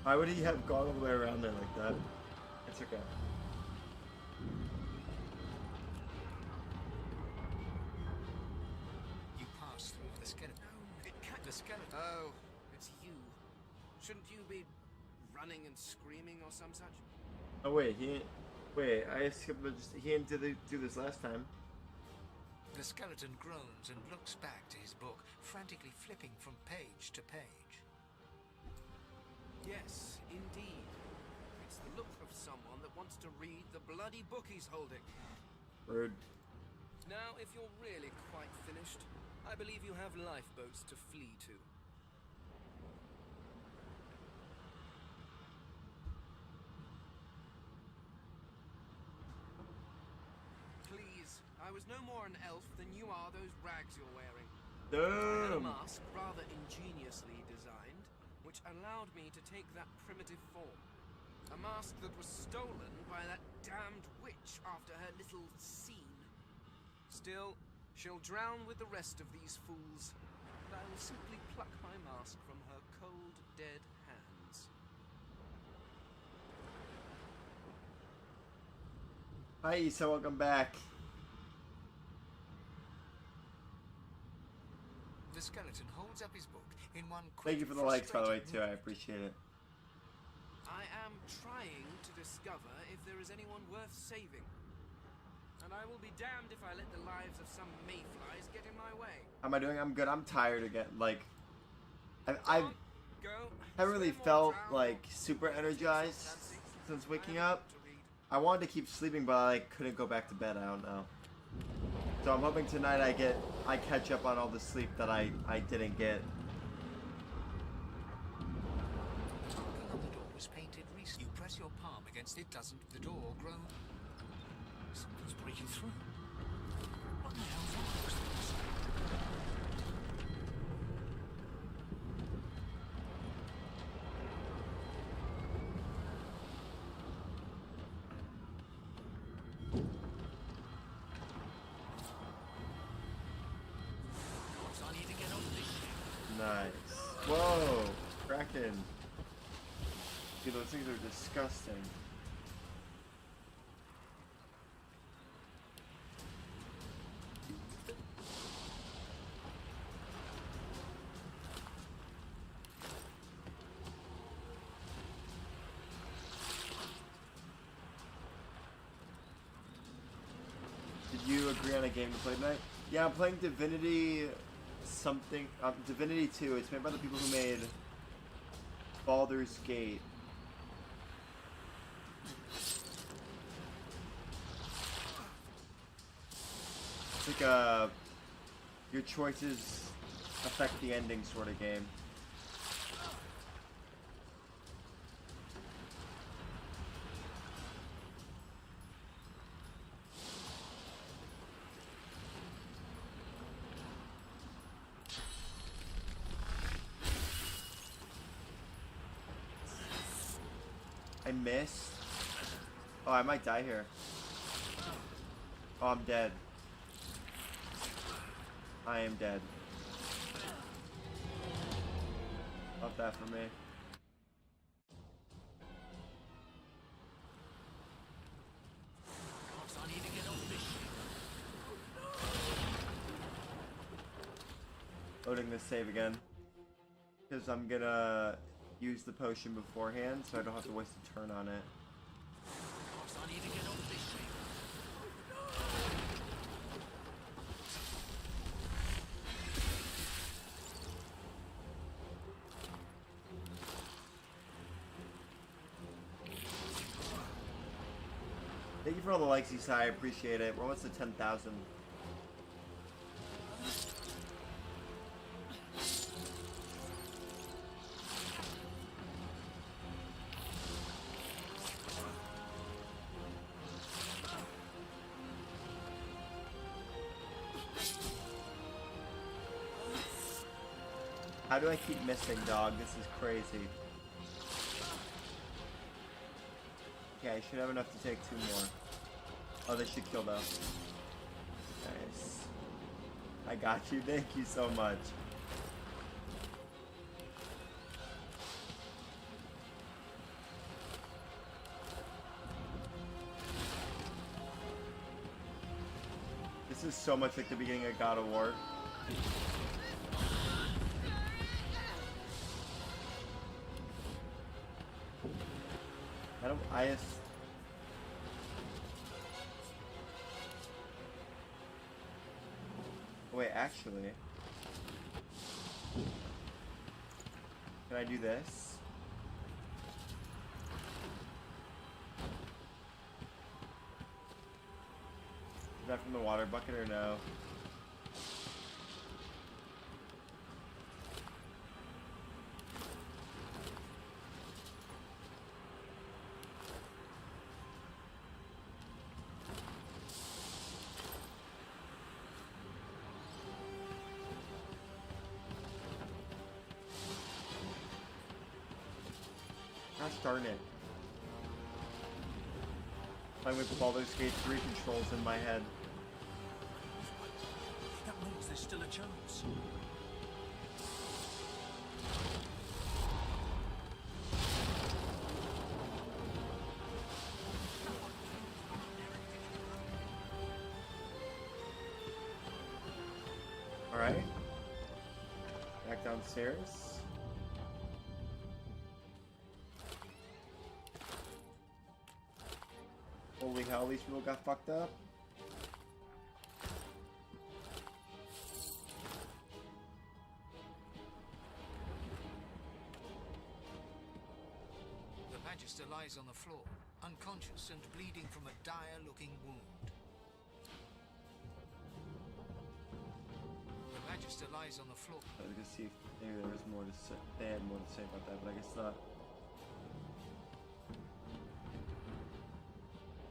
Why would he have gone all the way around there like that? It's okay. You pass through the skeleton. The skeleton. Oh, it's you. Shouldn't you be running and screaming or some such? Oh wait, wait, I skipped he didn't do this last time. The skeleton groans and looks back to his book, frantically flipping from page to page. Yes, indeed. It's the look of someone that wants to read the bloody book he's holding. Rude. Now, if you're really quite finished, I believe you have lifeboats to flee to. Please, I was no more an elf than you are those rags you're wearing. I had a Damn. mask rather ingeniously designed, which allowed me to take that primitive form. A mask that was stolen by that damned witch after her little scene. Still, she'll drown with the rest of these fools, and I will simply pluck my mask from her cold, dead hands. Hi Issa, welcome back. The skeleton holds up his book in one quick, Thank you for the likes, by the way, frustrated too. I appreciate it. I am trying to discover if there is anyone worth saving. And I will be damned if I let the lives of some mayflies get in my way. How am I doing? I'm good. I'm tired again. Like, I Go. haven't really felt like super energized since waking up. I wanted to keep sleeping, but I couldn't go back to bed. I don't know. So I'm hoping tonight I catch up on all the sleep that I didn't get. Marking on the door was painted recently. You press your palm against it, doesn't the door groan? Something's breaking through. What the hell's all those things? I need to get on this ship. Nice. Whoa, Kraken. Dude, those things are disgusting. Did you agree on a game to play tonight? Yeah, I'm playing Divinity something. Divinity 2. It's made by the people who made Baldur's Gate. It's like a your choices affect the ending sort of game. I missed. Oh, I might die here. Oh, I'm dead. I am dead. Love that for me. I need to get off this ship. Loading this save again. Because I'm gonna use the potion beforehand so I don't have to waste a turn on it. I need to get off this ship. for all the likes, Isai. I appreciate it. We're almost to 10,000. How do I keep missing, dog? This is crazy. Okay, I should have enough to take 2 more. Oh, they should kill though. Nice. I got you. Thank you so much. This is so much like the beginning of God of War. I just... Wait, actually... Can I do this? Is that from the water bucket or no? Gosh darn it. Playing with Baldur's Gate 3 controls in my head. That means there's still a chance. Alright. Back downstairs. Holy hell, these people got fucked up. The Magister lies on the floor, unconscious and bleeding from a dire-looking wound. The Magister lies on the floor. I was gonna see if maybe there was more to say. They had more to say about that, but I guess not.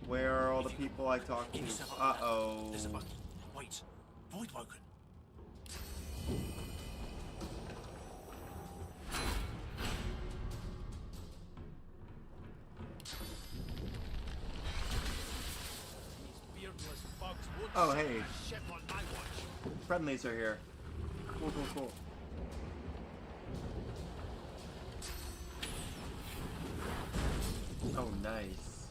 Where are all the people I talked to? Uh-oh. There's a button. Wait. Void Woken. Oh, hey. Friendlies are here. Cool, cool, cool. Oh, nice.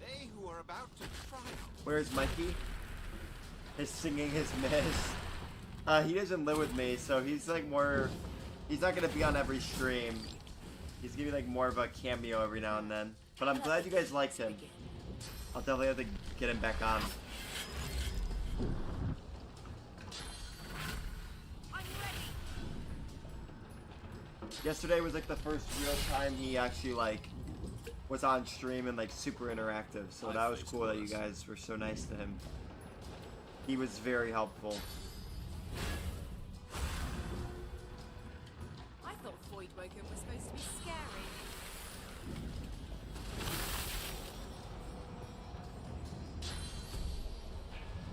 They who are about to triumph. Where's Mikey? He's singing his miss. He doesn't live with me, so he's like more... He's not gonna be on every stream. He's gonna be like more of a cameo every now and then. But I'm glad you guys liked him. I'll definitely have to get him back on. Yesterday was like the first real time he actually like was on stream and like super interactive. So that was cool that you guys were so nice to him. He was very helpful. I thought Void Woken was supposed to be scary.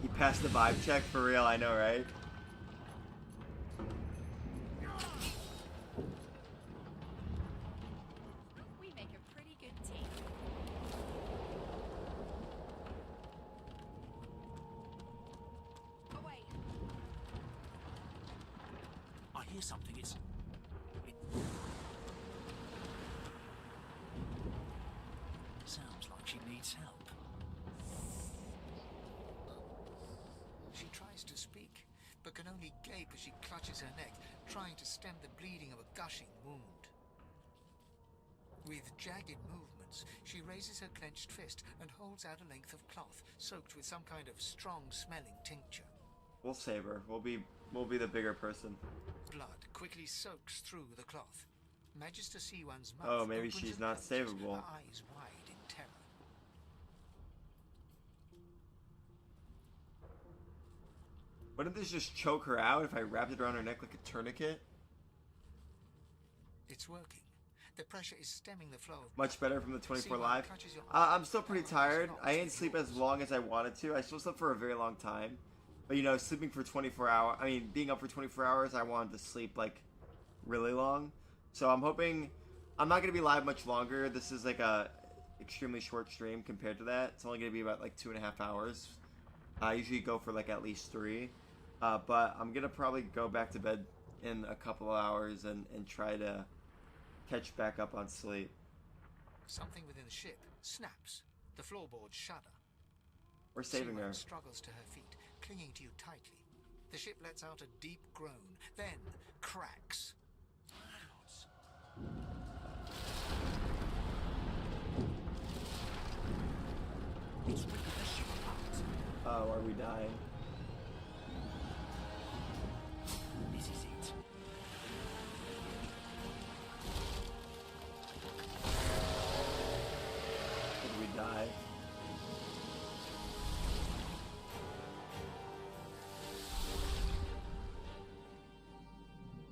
He passed the vibe check for real, I know, right? We make a pretty good team. Away. I hear something. It sounds like she needs help. She tries to speak, but can only gape as she clutches her neck, trying to stem the bleeding of a gushing wound. With jagged movements, she raises her clenched fist and holds out a length of cloth, soaked with some kind of strong-smelling tincture. We'll save her. We'll be the bigger person. Blood quickly soaks through the cloth. Magister C1's mouth Oh, maybe opens she's and not closes, savable. her eyes wide in terror. Wouldn't this just choke her out if I wrapped it around her neck like a tourniquet? It's working. The pressure is stemming the flow of Much better from the 24 C1 live. clutches your I'm still pretty tired. I didn't sleep as long as I wanted to. I still slept for a very long time. But, you know, sleeping for 24 hours, I mean, being up for 24 hours, I wanted to sleep, like, really long. So I'm hoping, I'm not going to be live much longer. This is, like, a extremely short stream compared to that. It's only going to be about, like, 2.5 hours. I usually go for, like, at least 3. But I'm going to probably go back to bed in a couple of hours and try to catch back up on sleep. Something within the ship snaps. The floorboards shudder. We're saving her. C1 struggles to her feet, clinging to you tightly. The ship lets out a deep groan, then cracks. It's ripping the ship apart. Oh, are we dying? This is it. Did we die?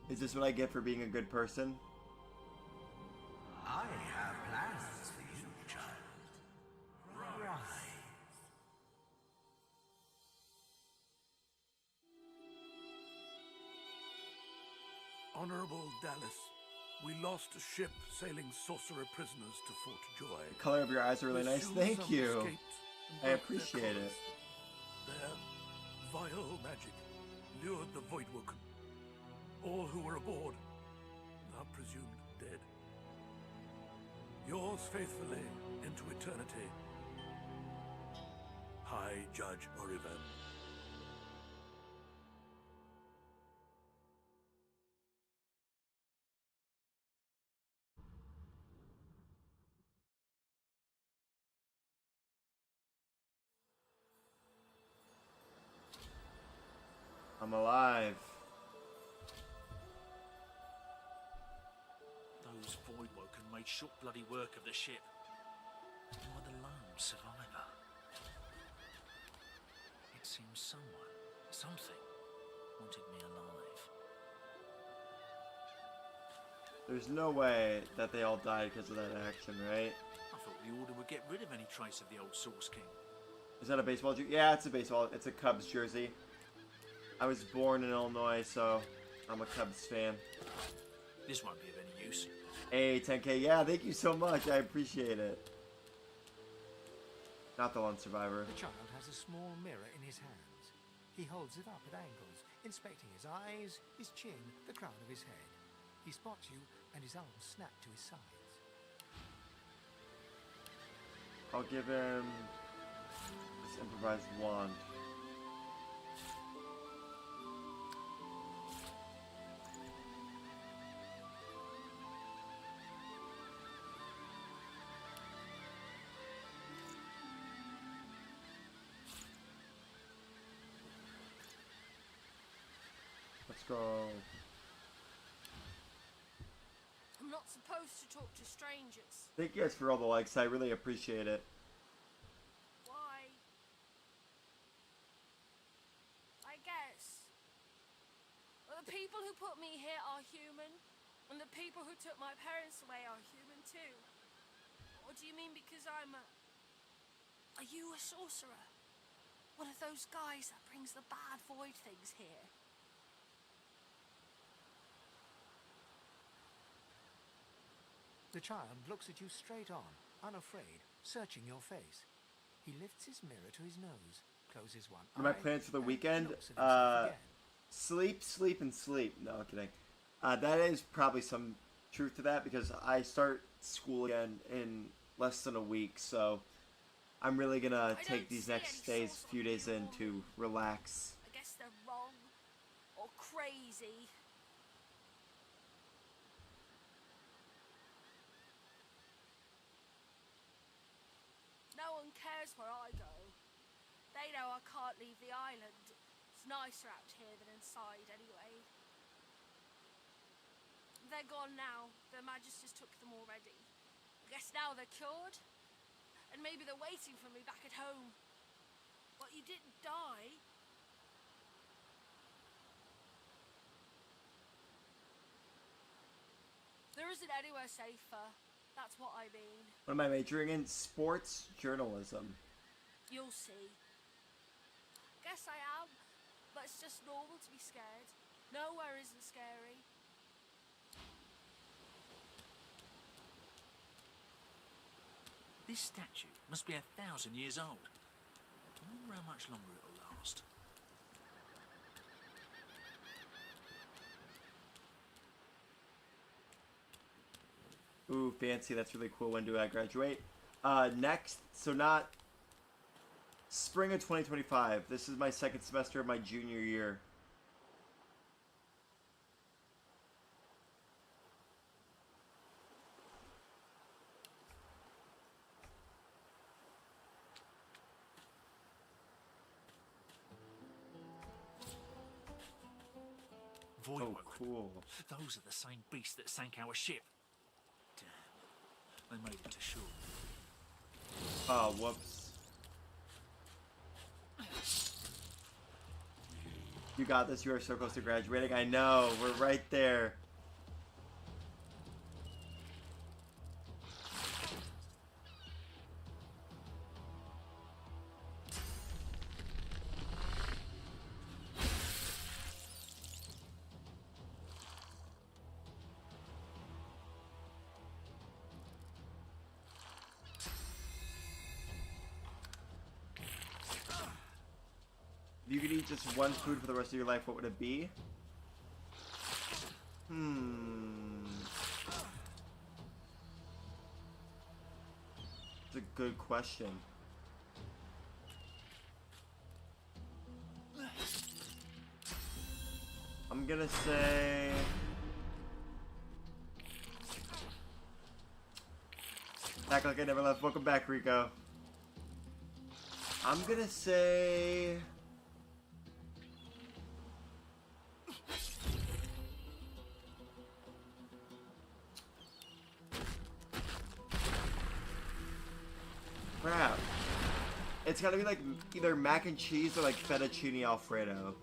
Is this what I get for being a good person? I have plans for you, child. Rise. Honorable Dallas, we lost a ship sailing sorcerer prisoners to Fort Joy. The color of your eyes are really nice. Soon Thank some you. escaped and I broke their appreciate it. colors. Their vile magic lured the Voidwoken. All who were aboard are presumed dead. Yours faithfully into eternity, High Judge Oriven. I'm alive. Those Voidwoken made short bloody work of the ship. Am I the lone survivor? It seems someone, something, wanted me alive. There's no way that they all died because of that action, right? I thought the Order would get rid of any trace of the old Source King. Is that a baseball jersey? Yeah, it's a baseball. It's a Cubs jersey. I was born in Illinois, so I'm a Cubs fan. This won't be of any use. Hey, 10K. Yeah, thank you so much. I appreciate it. Not the lone survivor. The child has a small mirror in his hands. He holds it up at angles, inspecting his eyes, his chin, the crown of his head. He spots you, and his arms snap to his sides. I'll give him this improvised wand. Let's go. I'm not supposed to talk to strangers. Thank you guys for all the likes. I really appreciate it. Why? I guess. Well, the people who put me here are human, and the people who took my parents away are human too. Or do you mean because I'm a... Are you a sorcerer? One of those guys that brings the bad void things here? The child looks at you straight on, unafraid, searching your face. He lifts his mirror to his nose, closes one What are my eye, plans for the and weekend? looks at himself again. Sleep, sleep, and sleep. No, I'm kidding. That is probably some truth to that because I start school again in less than a week, so I'm really gonna take these next days, few days in to relax. I guess they're wrong. Or crazy. No one cares where I go. They know I can't leave the island. It's nicer out here than inside, anyway. they're gone now. The Magisters took them already. I guess now they're cured. And maybe they're waiting for me back at home. But you didn't die. There isn't anywhere safer. That's what I mean. What am I majoring in? Sports journalism. You'll see. Guess I am, but it's just normal to be scared. Nowhere isn't scary. This statue must be 1,000 years old. I wonder how much longer it'll last. Ooh, fancy. That's really cool. When do I graduate? Next, so not spring of 2025. This is my second semester of my junior year. Voidwoken. Oh, cool. Those are the same beasts that sank our ship. Damn. They made it to shore. Oh, whoops. You got this. You are so close to graduating. I know. We're right there. If you could eat just one food for the rest of your life, what would it be? It's a good question. I'm gonna say... Act like I never left. Welcome back, Rico. I'm gonna say... Crap. It's gotta be like either mac and cheese or like fettuccine alfredo.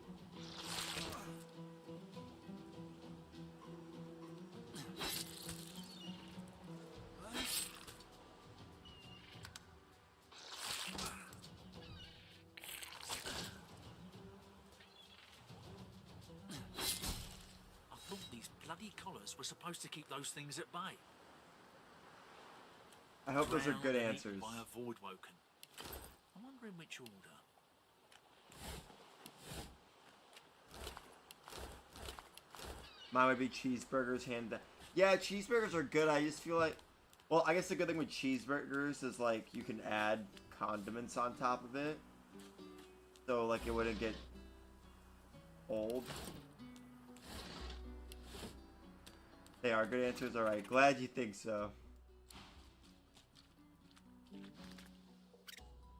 I thought these bloody collars were supposed to keep those things at bay. I hope those are good Drowned and answers. eaten by a Voidwoken. I wonder in which order. Mine would be cheeseburgers, hand down. Yeah, cheeseburgers are good. I just feel like, well, I guess the good thing with cheeseburgers is like you can add condiments on top of it, so like it wouldn't get old. They are good answers. All right, glad you think so.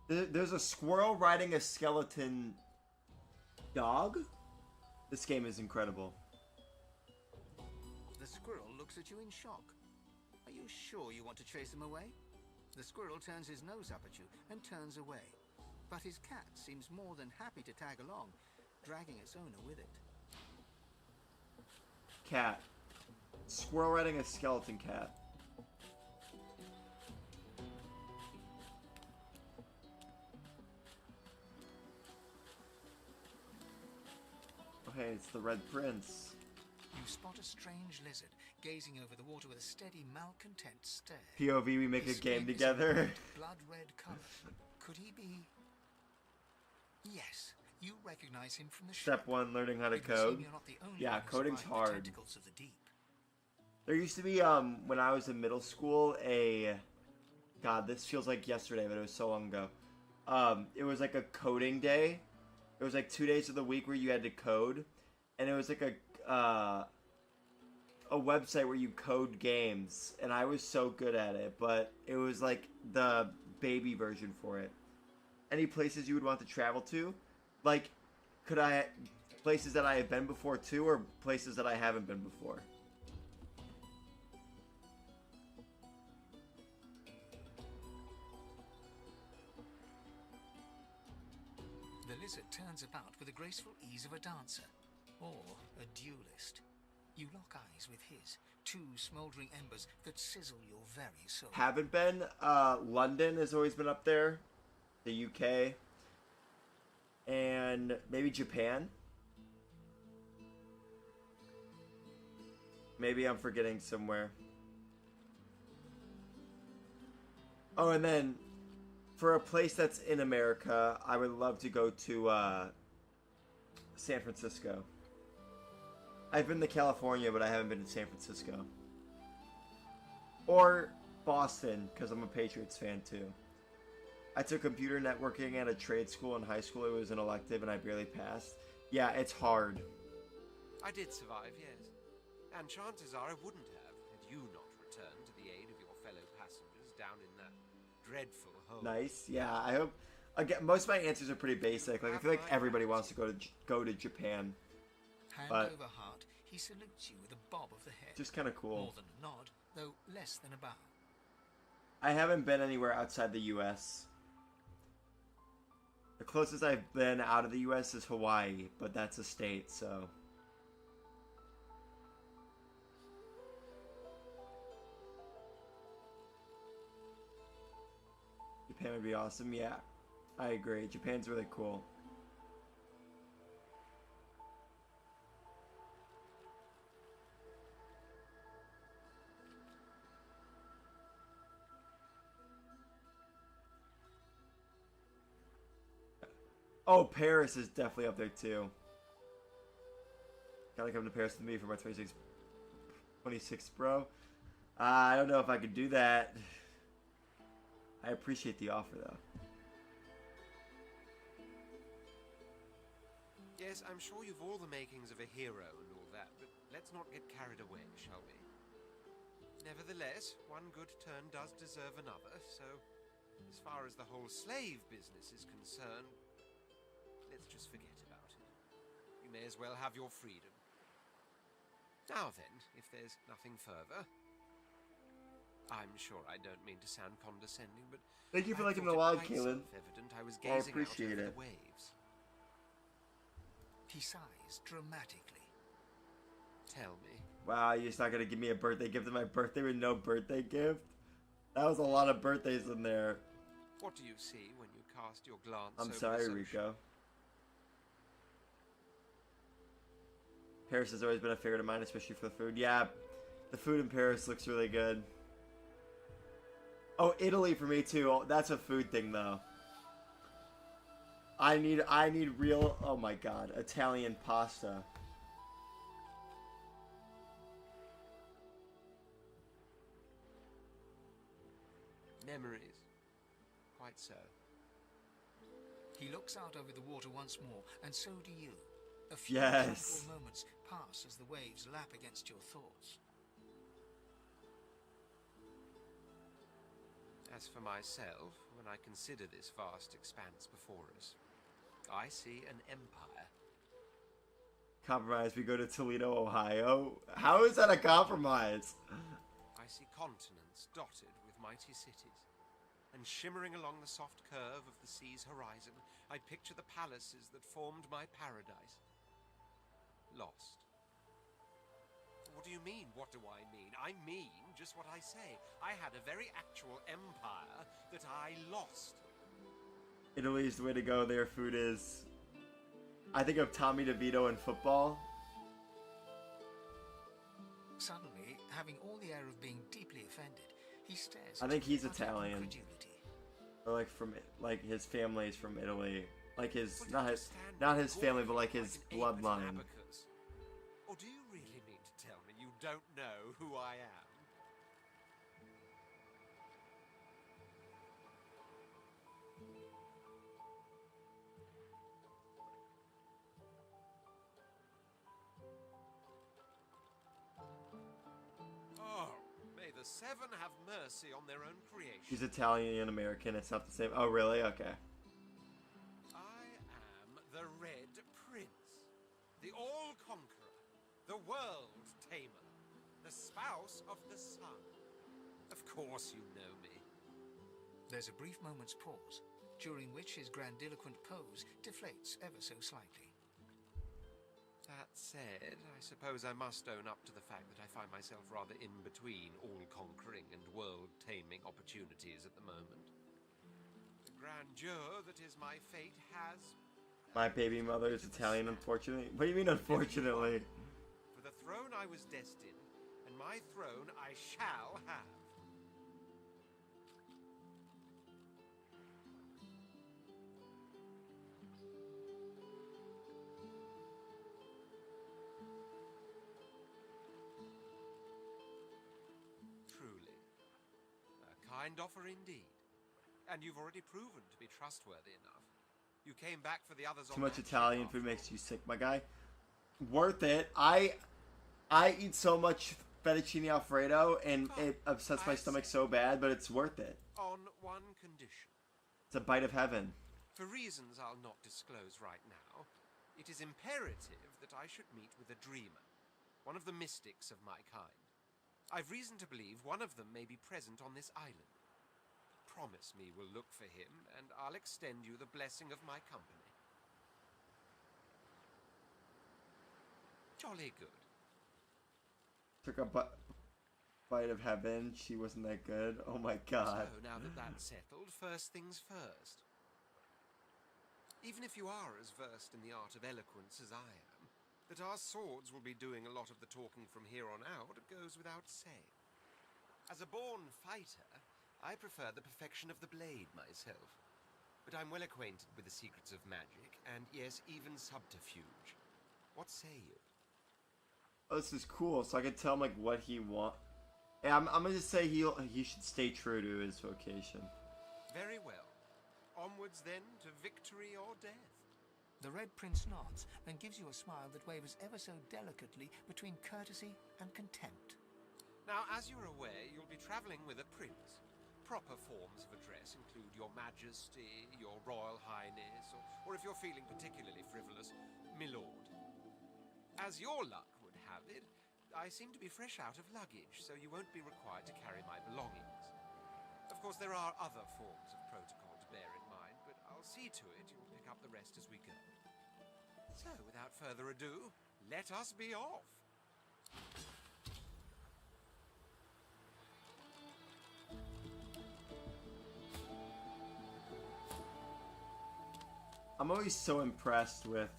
There's a squirrel riding a skeleton dog. This game is incredible. The squirrel looks at you in shock. Are you sure you want to chase him away? The squirrel turns his nose up at you and turns away. But his cat seems more than happy to tag along, dragging its owner with it. Cat. Squirrel riding a skeleton cat. Oh hey, it's the Red Prince. You spot a strange lizard gazing over the water with a steady, malcontent stare. POV, we make a His game skin is together. a blood red color. Could he be? Yes, you recognize him from the Step ship. 1, learning how to It would seem code. you're not the only Yeah, one who coding's survived the hard. tentacles of the deep. There used to be, when I was in middle school, God, this feels like yesterday, but it was so long ago. It was like a coding day. It was like 2 days of the week where you had to code. And it was like a website where you code games. And I was so good at it, but it was like the baby version for it. Any places you would want to travel to? Like, places that I have been before too, or places that I haven't been before? wizard turns about with the graceful ease of a dancer or a duelist. You lock eyes with his, two smouldering embers that sizzle your very soul. Haven't been. London has always been up there. The UK. And maybe Japan. Maybe I'm forgetting somewhere. Oh, and then for a place that's in America, I would love to go to San Francisco. I've been to California, but I haven't been to San Francisco. Or Boston, because I'm a Patriots fan too. I took computer networking at a trade school in high school. It was an elective, and I barely passed. Yeah, it's hard. I did survive, yes. And chances are I wouldn't have had you not returned to the aid of your fellow passengers down in that dreadful hole. Nice. Yeah, I hope. Again, most of my answers are pretty basic. Like I feel like everybody wants to go to Japan. Hand But over heart, he salutes you with a bob of the head. just kind of cool. More than a nod, though less than a bow. I haven't been anywhere outside the U.S. The closest I've been out of the U.S. is Hawaii, but that's a state, so. Japan would be awesome, yeah. I agree. Japan's really cool. Oh, Paris is definitely up there too. Gotta come to Paris with me for my 26th, bro. I don't know if I could do that. I appreciate the offer though. Yes, I'm sure you've all the makings of a hero and all that, but let's not get carried away, shall we? Nevertheless, one good turn does deserve another, so as far as the whole slave business is concerned, let's just forget about it. You may as well have your freedom. Now then, if there's nothing further, I'm sure I don't mean to sound condescending, but thank you for I liking thought the it wild, quite Kaylin. self-evident I was I gazing out appreciate over it. the waves. He sighs dramatically. Tell me. Wow, you're just not gonna give me a birthday gift on my birthday with no birthday gift? That was a lot of birthdays in there. What do you see when you cast your glance I'm over sorry, this ocean? Rico. Paris has always been a favorite of mine, especially for the food. Yeah, the food in Paris looks really good. Oh, Italy for me too. Oh, that's a food thing though. I need real, oh my god, Italian pasta. Memories. Quite so. He looks out over the water once more, and so do you. A few Yes. tranquil moments pass as the waves lap against your thoughts. As for myself, when I consider this vast expanse before us, I see an empire. Compromise, we go to Toledo, Ohio. How is that a compromise? I see continents dotted with mighty cities, and shimmering along the soft curve of the sea's horizon, I picture the palaces that formed my paradise. Lost. What do you mean, what do I mean? I mean just what I say. I had a very actual empire that I lost. Italy is the way to go. Their food is... I think of Tommy DeVito in football. Suddenly, having all the air of being deeply offended, he stares. I at think you he's with utter Italian. incredulity. Or like from, like his family's from Italy. Like his, Well, not you his, stand not there his family, but like gawking his an ape at an bloodline. abacus. Or do you really mean to tell me you don't know who I am? Oh, may the seven have mercy on their own creation. He's Italian American. It's not the same. Oh, really? Okay. I am the Red Prince, the All-Conqueror, the World-Tamer, the spouse of the sun. Of course you know me. There's a brief moment's pause. during which his grandiloquent pose deflates ever so slightly. That said, I suppose I must own up to the fact that I find myself rather in between all-conquering and world-taming opportunities at the moment. The grandeur that is my fate has... My baby mother is Italian, unfortunately. What do you mean, unfortunately? For the throne I was destined, and my throne I shall have. Truly. A kind offer indeed. And you've already proven to be trustworthy enough. You came back for the others. Too much Italian food makes you sick, my guy. Worth it. I eat so much fettuccine alfredo, and it upsets my stomach so bad, but it's worth it. On one condition. It's a bite of heaven. For reasons I'll not disclose right now, it is imperative that I should meet with a dreamer, one of the mystics of my kind. I've reason to believe one of them may be present on this island. Promise me we'll look for him, and I'll extend you the blessing of my company. Jolly good. Took a bite of heaven. She wasn't that good. Oh my god. So, now that that's settled, first things first. Even if you are as versed in the art of eloquence as I am, that our swords will be doing a lot of the talking from here on out goes without saying. As a born fighter, I prefer the perfection of the blade myself. But I'm well acquainted with the secrets of magic, and yes, even subterfuge. What say you? Oh, this is cool. So I can tell him like what he wants. Yeah, I'm gonna just say he should stay true to his vocation. Very well. Onwards then to victory or death. The Red Prince nods and gives you a smile that wavers ever so delicately between courtesy and contempt. Now, as you're aware, you'll be traveling with a prince. Proper forms of address include Your Majesty, Your Royal Highness, or if you're feeling particularly frivolous, Milord. As your luck would have it, I seem to be fresh out of luggage, so you won't be required to carry my belongings. Of course, there are other forms of protocol to bear in mind, but I'll see to it you'll pick up the rest as we go. So, without further ado, let us be off. I'm always so impressed with.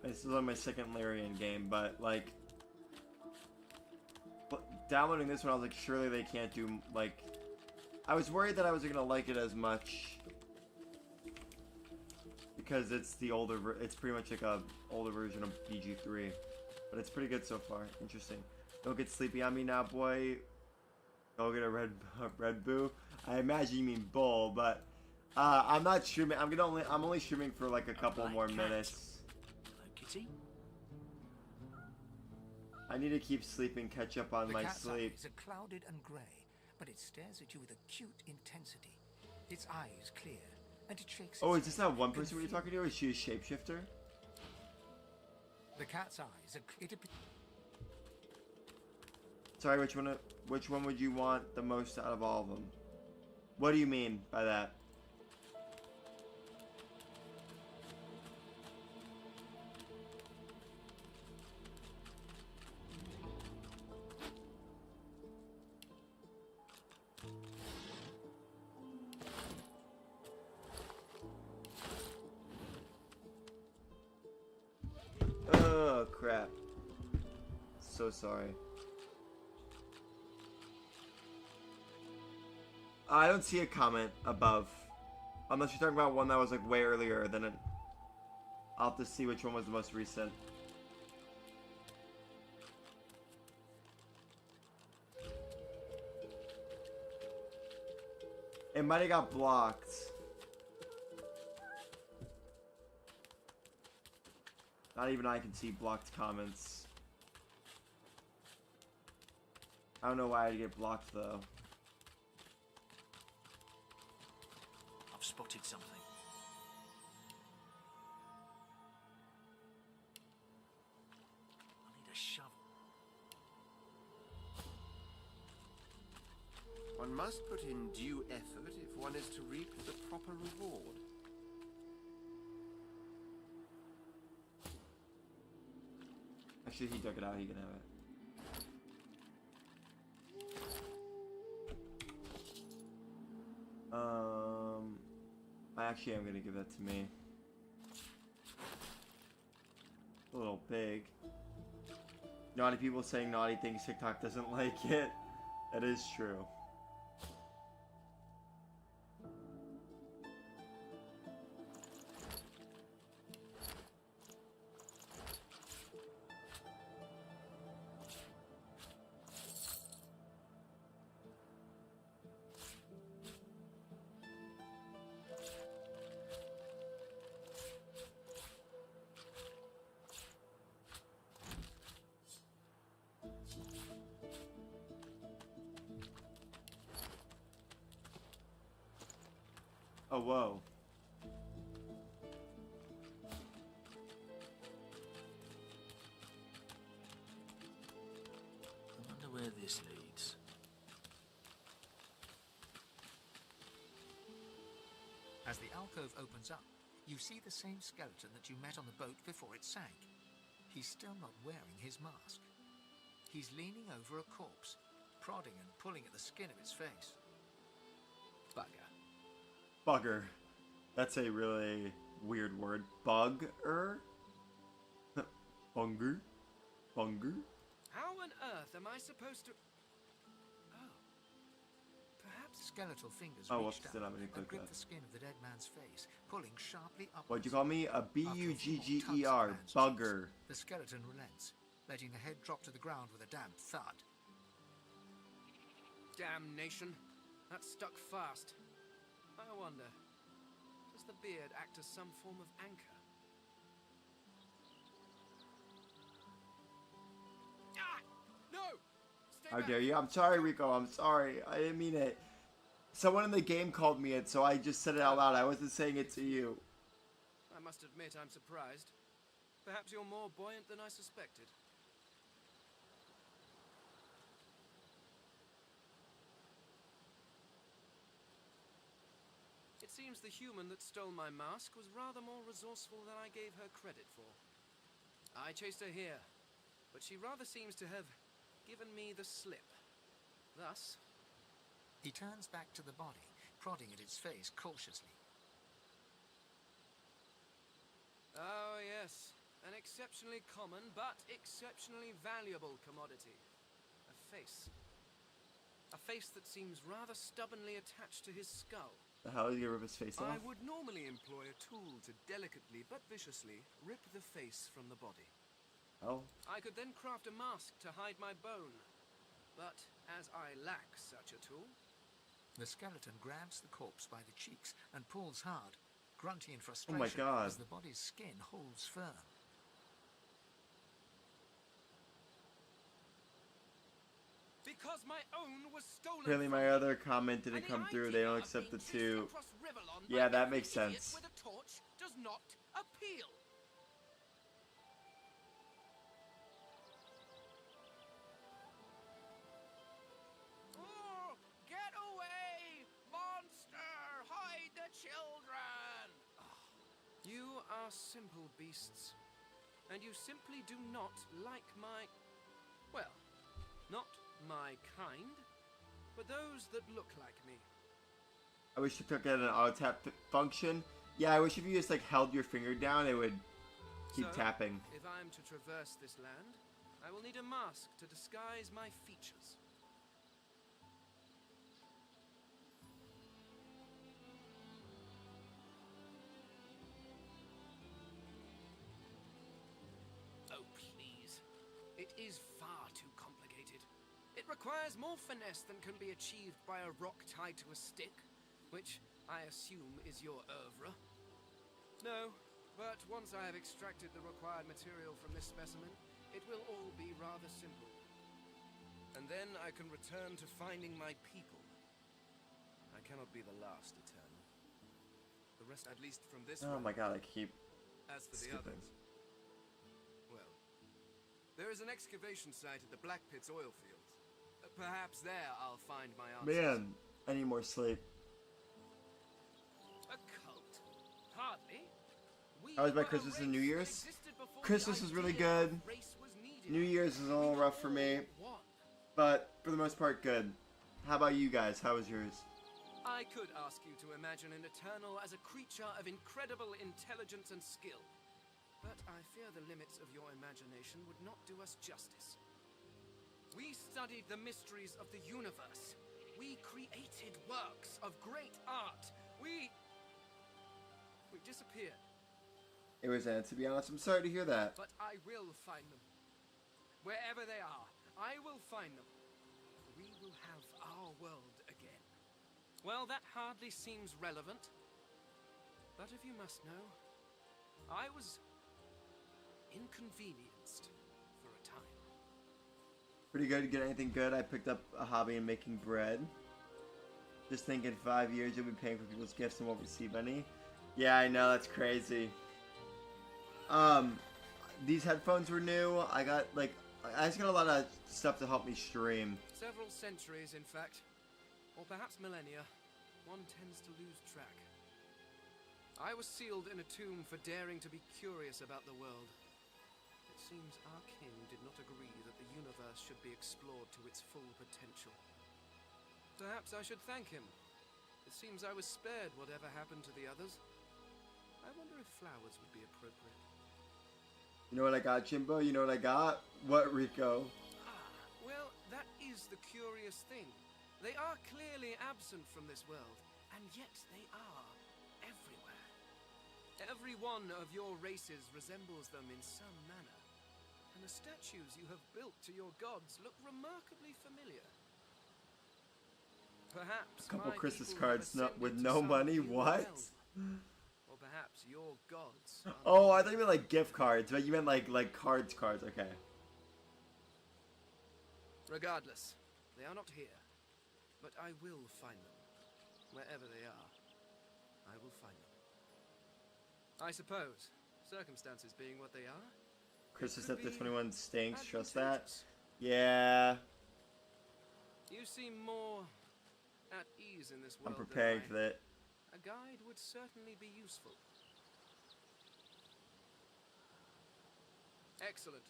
This is on my second Larian game, but like downloading this one, I was like, surely they can't do like. I was worried that I wasn't gonna like it as much because it's the older. It's pretty much like a older version of BG3, but it's pretty good so far. Interesting. Don't get sleepy on me now, boy. Go get a red boo. I imagine you mean bull, but. I'm not streaming. I'm only streaming for like a couple more minutes. Hello, kitty. I need to keep sleeping, catch up on my sleep. The cat's eyes are clouded and grey, but it stares at you with acute intensity. Its eyes clear, and it shakes. Oh, is this that one person we're talking to, or is she a shapeshifter? The cat's eyes are. Sorry, which one would you want the most out of all of them? What do you mean by that? Oh crap. So sorry. I don't see a comment above. Unless you're talking about one that was like way earlier, then I'll have to see which one was the most recent. It might have got blocked. Not even I can see blocked comments. I don't know why I'd get blocked though. I've spotted something. I need a shovel. One must put in due effort if one is to reap the proper reward. Actually, he dug it out. He can have it. I actually am gonna give that to me. A little big. Naughty people saying naughty things. TikTok doesn't like it. That is true. Oh, whoa. I wonder where this leads. As the alcove opens up, you see the same skeleton that you met on the boat before it sank. He's still not wearing his mask. He's leaning over a corpse, prodding and pulling at the skin of its face. Bugger. Bugger. That's a really weird word. Bugger? Bunger? Bunger? How on earth am I supposed to... Oh. Perhaps... Skeletal fingers Oh, reached whoops, did out not mean to click and gripped that. the skin of the dead man's face, pulling sharply upwards. What'd you call me? A B-U-G-G-E-R. Tugs at the man's Bugger. cheeks. The skeleton relents, letting the head drop to the ground with a damp thud. Damnation. That stuck fast. I wonder, does the beard act as some form of anchor? Ah! No! Stay How back. dare you? I'm sorry, Rico. I'm sorry. I didn't mean it. Someone in the game called me it, so I just said it out loud. I wasn't saying it to you. I must admit I'm surprised. Perhaps you're more buoyant than I suspected. It seems the human that stole my mask was rather more resourceful than I gave her credit for. I chased her here, but she rather seems to have given me the slip. Thus... He turns back to the body, prodding at its face cautiously. Oh, yes. An exceptionally common, but exceptionally valuable commodity. A face. A face that seems rather stubbornly attached to his skull. The hell is he gonna rip his face off? I would normally employ a tool to delicately but viciously rip the face from the body. Oh. I could then craft a mask to hide my bone. But as I lack such a tool... The skeleton grabs the corpse by the cheeks and pulls hard, grunting in Oh frustration my God. as the body's skin holds firm. Because my own was stolen. Apparently my other comment didn't come through. They don't accept the two. Yeah, that makes sense. With a torch does not appeal. Oh, get away, monster! Hide the children! You are simple beasts, and you simply do not like my... Well, not my kind, but those that look like me. I wish TikTok had an auto tap function. Yeah, I wish if you just like held your finger down, it would keep So, tapping. If I'm to traverse this land, I will need a mask to disguise my features. Oh, please. It is far too complicated. It requires more finesse than can be achieved by a rock tied to a stick, which I assume is your oeuvre. No, but once I have extracted the required material from this specimen, it will all be rather simple. And then I can return to finding my people. I cannot be the last Eternal. The rest, at least from this Oh round. my God, I keep As for the skipping. others, well, there is an excavation site at the Black Pits oil fields. Perhaps there I'll find my answers. Man, I need more sleep. How was my Christmas and New Year's? Christmas was really good. New Year's was a little rough for me, but for the most part, good. How about you guys? How was yours? I could ask you to imagine an Eternal as a creature of incredible intelligence and skill, but I fear the limits of your imagination would not do us justice. We studied the mysteries of the universe. We created works of great art. We disappeared. It was to be honest, I'm sorry to hear that. But I will find them. Wherever they are, I will find them. We will have our world again. Well, that hardly seems relevant. But if you must know, I was inconvenienced for a time. Pretty good to get anything good. I picked up a hobby in making bread. Just think in 5 years you'll be paying for people's gifts and won't receive any. Yeah, I know, that's crazy. These headphones were new. I just got a lot of stuff to help me stream. Several centuries, in fact. Or perhaps millennia. One tends to lose track. I was sealed in a tomb for daring to be curious about the world. It seems our king did not agree that the universe should be explored to its full potential. Perhaps I should thank him. It seems I was spared whatever happened to the others. I wonder if flowers would be appropriate. You know what I got, Jimbo? You know what I got? What, Rico? Well, that is the curious thing. They are clearly absent from this world, and yet they are everywhere. Every one of your races resembles them in some manner, and the statues you have built to your gods look remarkably familiar. Perhaps a couple my Christmas people cards have with ascended to no some money? human What? realm. Or perhaps your gods. Oh, I thought you meant like gift cards, but you meant like cards. Okay. Regardless, they are not here. But I will find them. Wherever they are, I will find them. I suppose, circumstances being what they are. Christmas after 21 stinks, trust that? Yeah. You seem more at ease in this world. I'm preparing for that. A guide would certainly be useful. Excellent.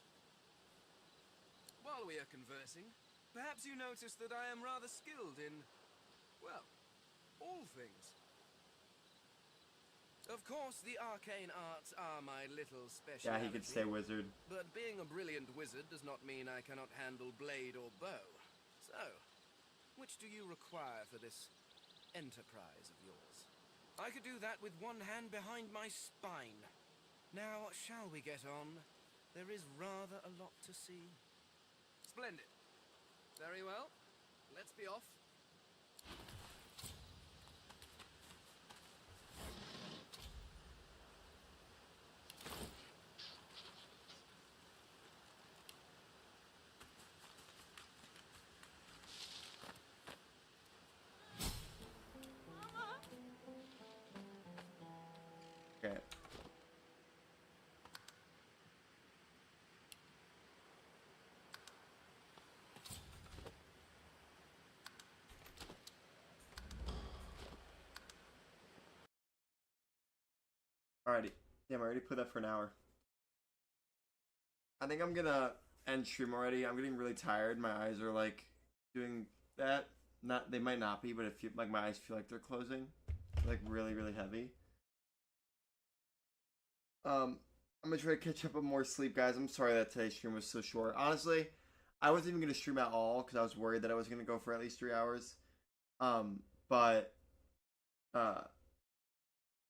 While we are conversing, perhaps you notice that I am rather skilled in, well, all things. Of course, the arcane arts are my little specialty. Yeah, he could stay wizard. But being a brilliant wizard does not mean I cannot handle blade or bow. So, which do you require for this enterprise of yours? I could do that with one hand behind my spine. Now, shall we get on? There is rather a lot to see. Splendid. Very well. Let's be off. Okay. Alrighty. Damn, I already put that for an hour. I think I'm gonna end stream already. I'm getting really tired. My eyes are like doing that. They might not be, but it feel like my eyes feel like they're closing. Like really, really heavy. I'm gonna try to catch up on more sleep, guys. I'm sorry that today's stream was so short. Honestly, I wasn't even gonna stream at all because I was worried that I was gonna go for at least 3 hours. But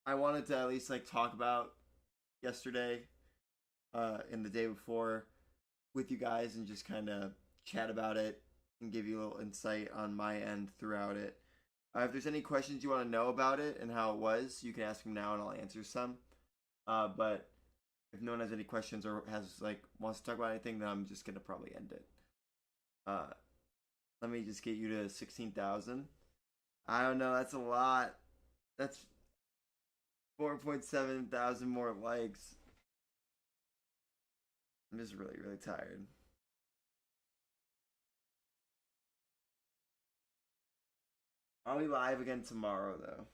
I wanted to at least like talk about yesterday, and the day before with you guys and just kind of chat about it and give you a little insight on my end throughout it. If there's any questions you want to know about it and how it was, you can ask them now and I'll answer some. But if no one has any questions or wants to talk about anything, then I'm just gonna probably end it. Let me just get you to 16,000. I don't know, that's a lot. That's 4.7 thousand more likes. I'm just really, really tired. I'll be live again tomorrow, though.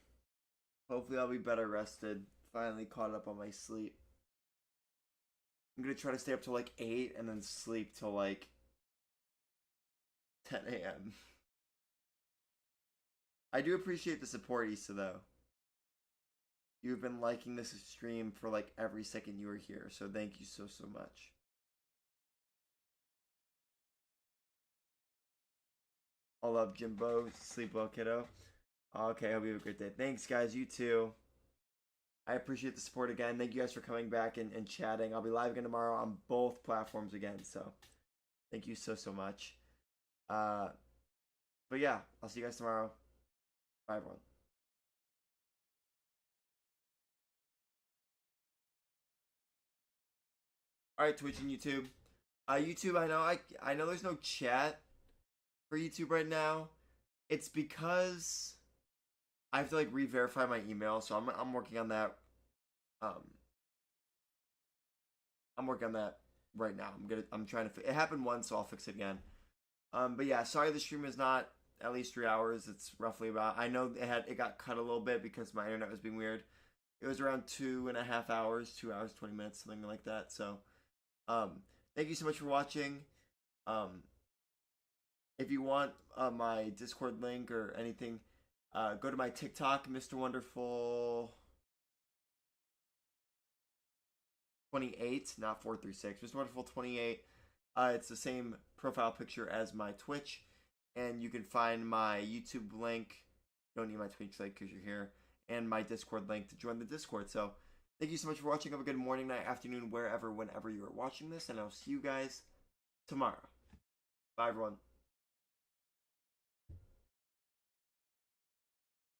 Hopefully I'll be better rested finally caught up on my sleep. I'm gonna try to stay up till like 8 and then sleep till like 10 a.m. I do appreciate the support, Issa, though. You've been liking this stream for like every second you were here, so thank you so much. I love Jimbo. Sleep well, kiddo. Okay, hope you have a great day. Thanks, guys. You too. I appreciate the support again. Thank you guys for coming back and chatting. I'll be live again tomorrow on both platforms again, so thank you so much. But yeah, I'll see you guys tomorrow. Bye, everyone. Alright, Twitch and YouTube. YouTube, I know there's no chat for YouTube right now. It's because I have to like re-verify my email, so I'm working on that. I'm working on that right now. I'm trying to. It happened once, so I'll fix it again. But yeah, sorry the stream is not at least 3 hours. It's roughly about. I know it got cut a little bit because my internet was being weird. It was around 2.5 hours, 2 hours 20 minutes, something like that. So, thank you so much for watching. If you want my Discord link or anything, go to my TikTok, Mr. Wonderful 28, not 436. Mr. Wonderful 28. It's the same profile picture as my Twitch, and you can find my YouTube link. You don't need my Twitch link because you're here, and my Discord link to join the Discord. So, thank you so much for watching. Have a good morning, night, afternoon, wherever, whenever you are watching this, and I'll see you guys tomorrow. Bye, everyone.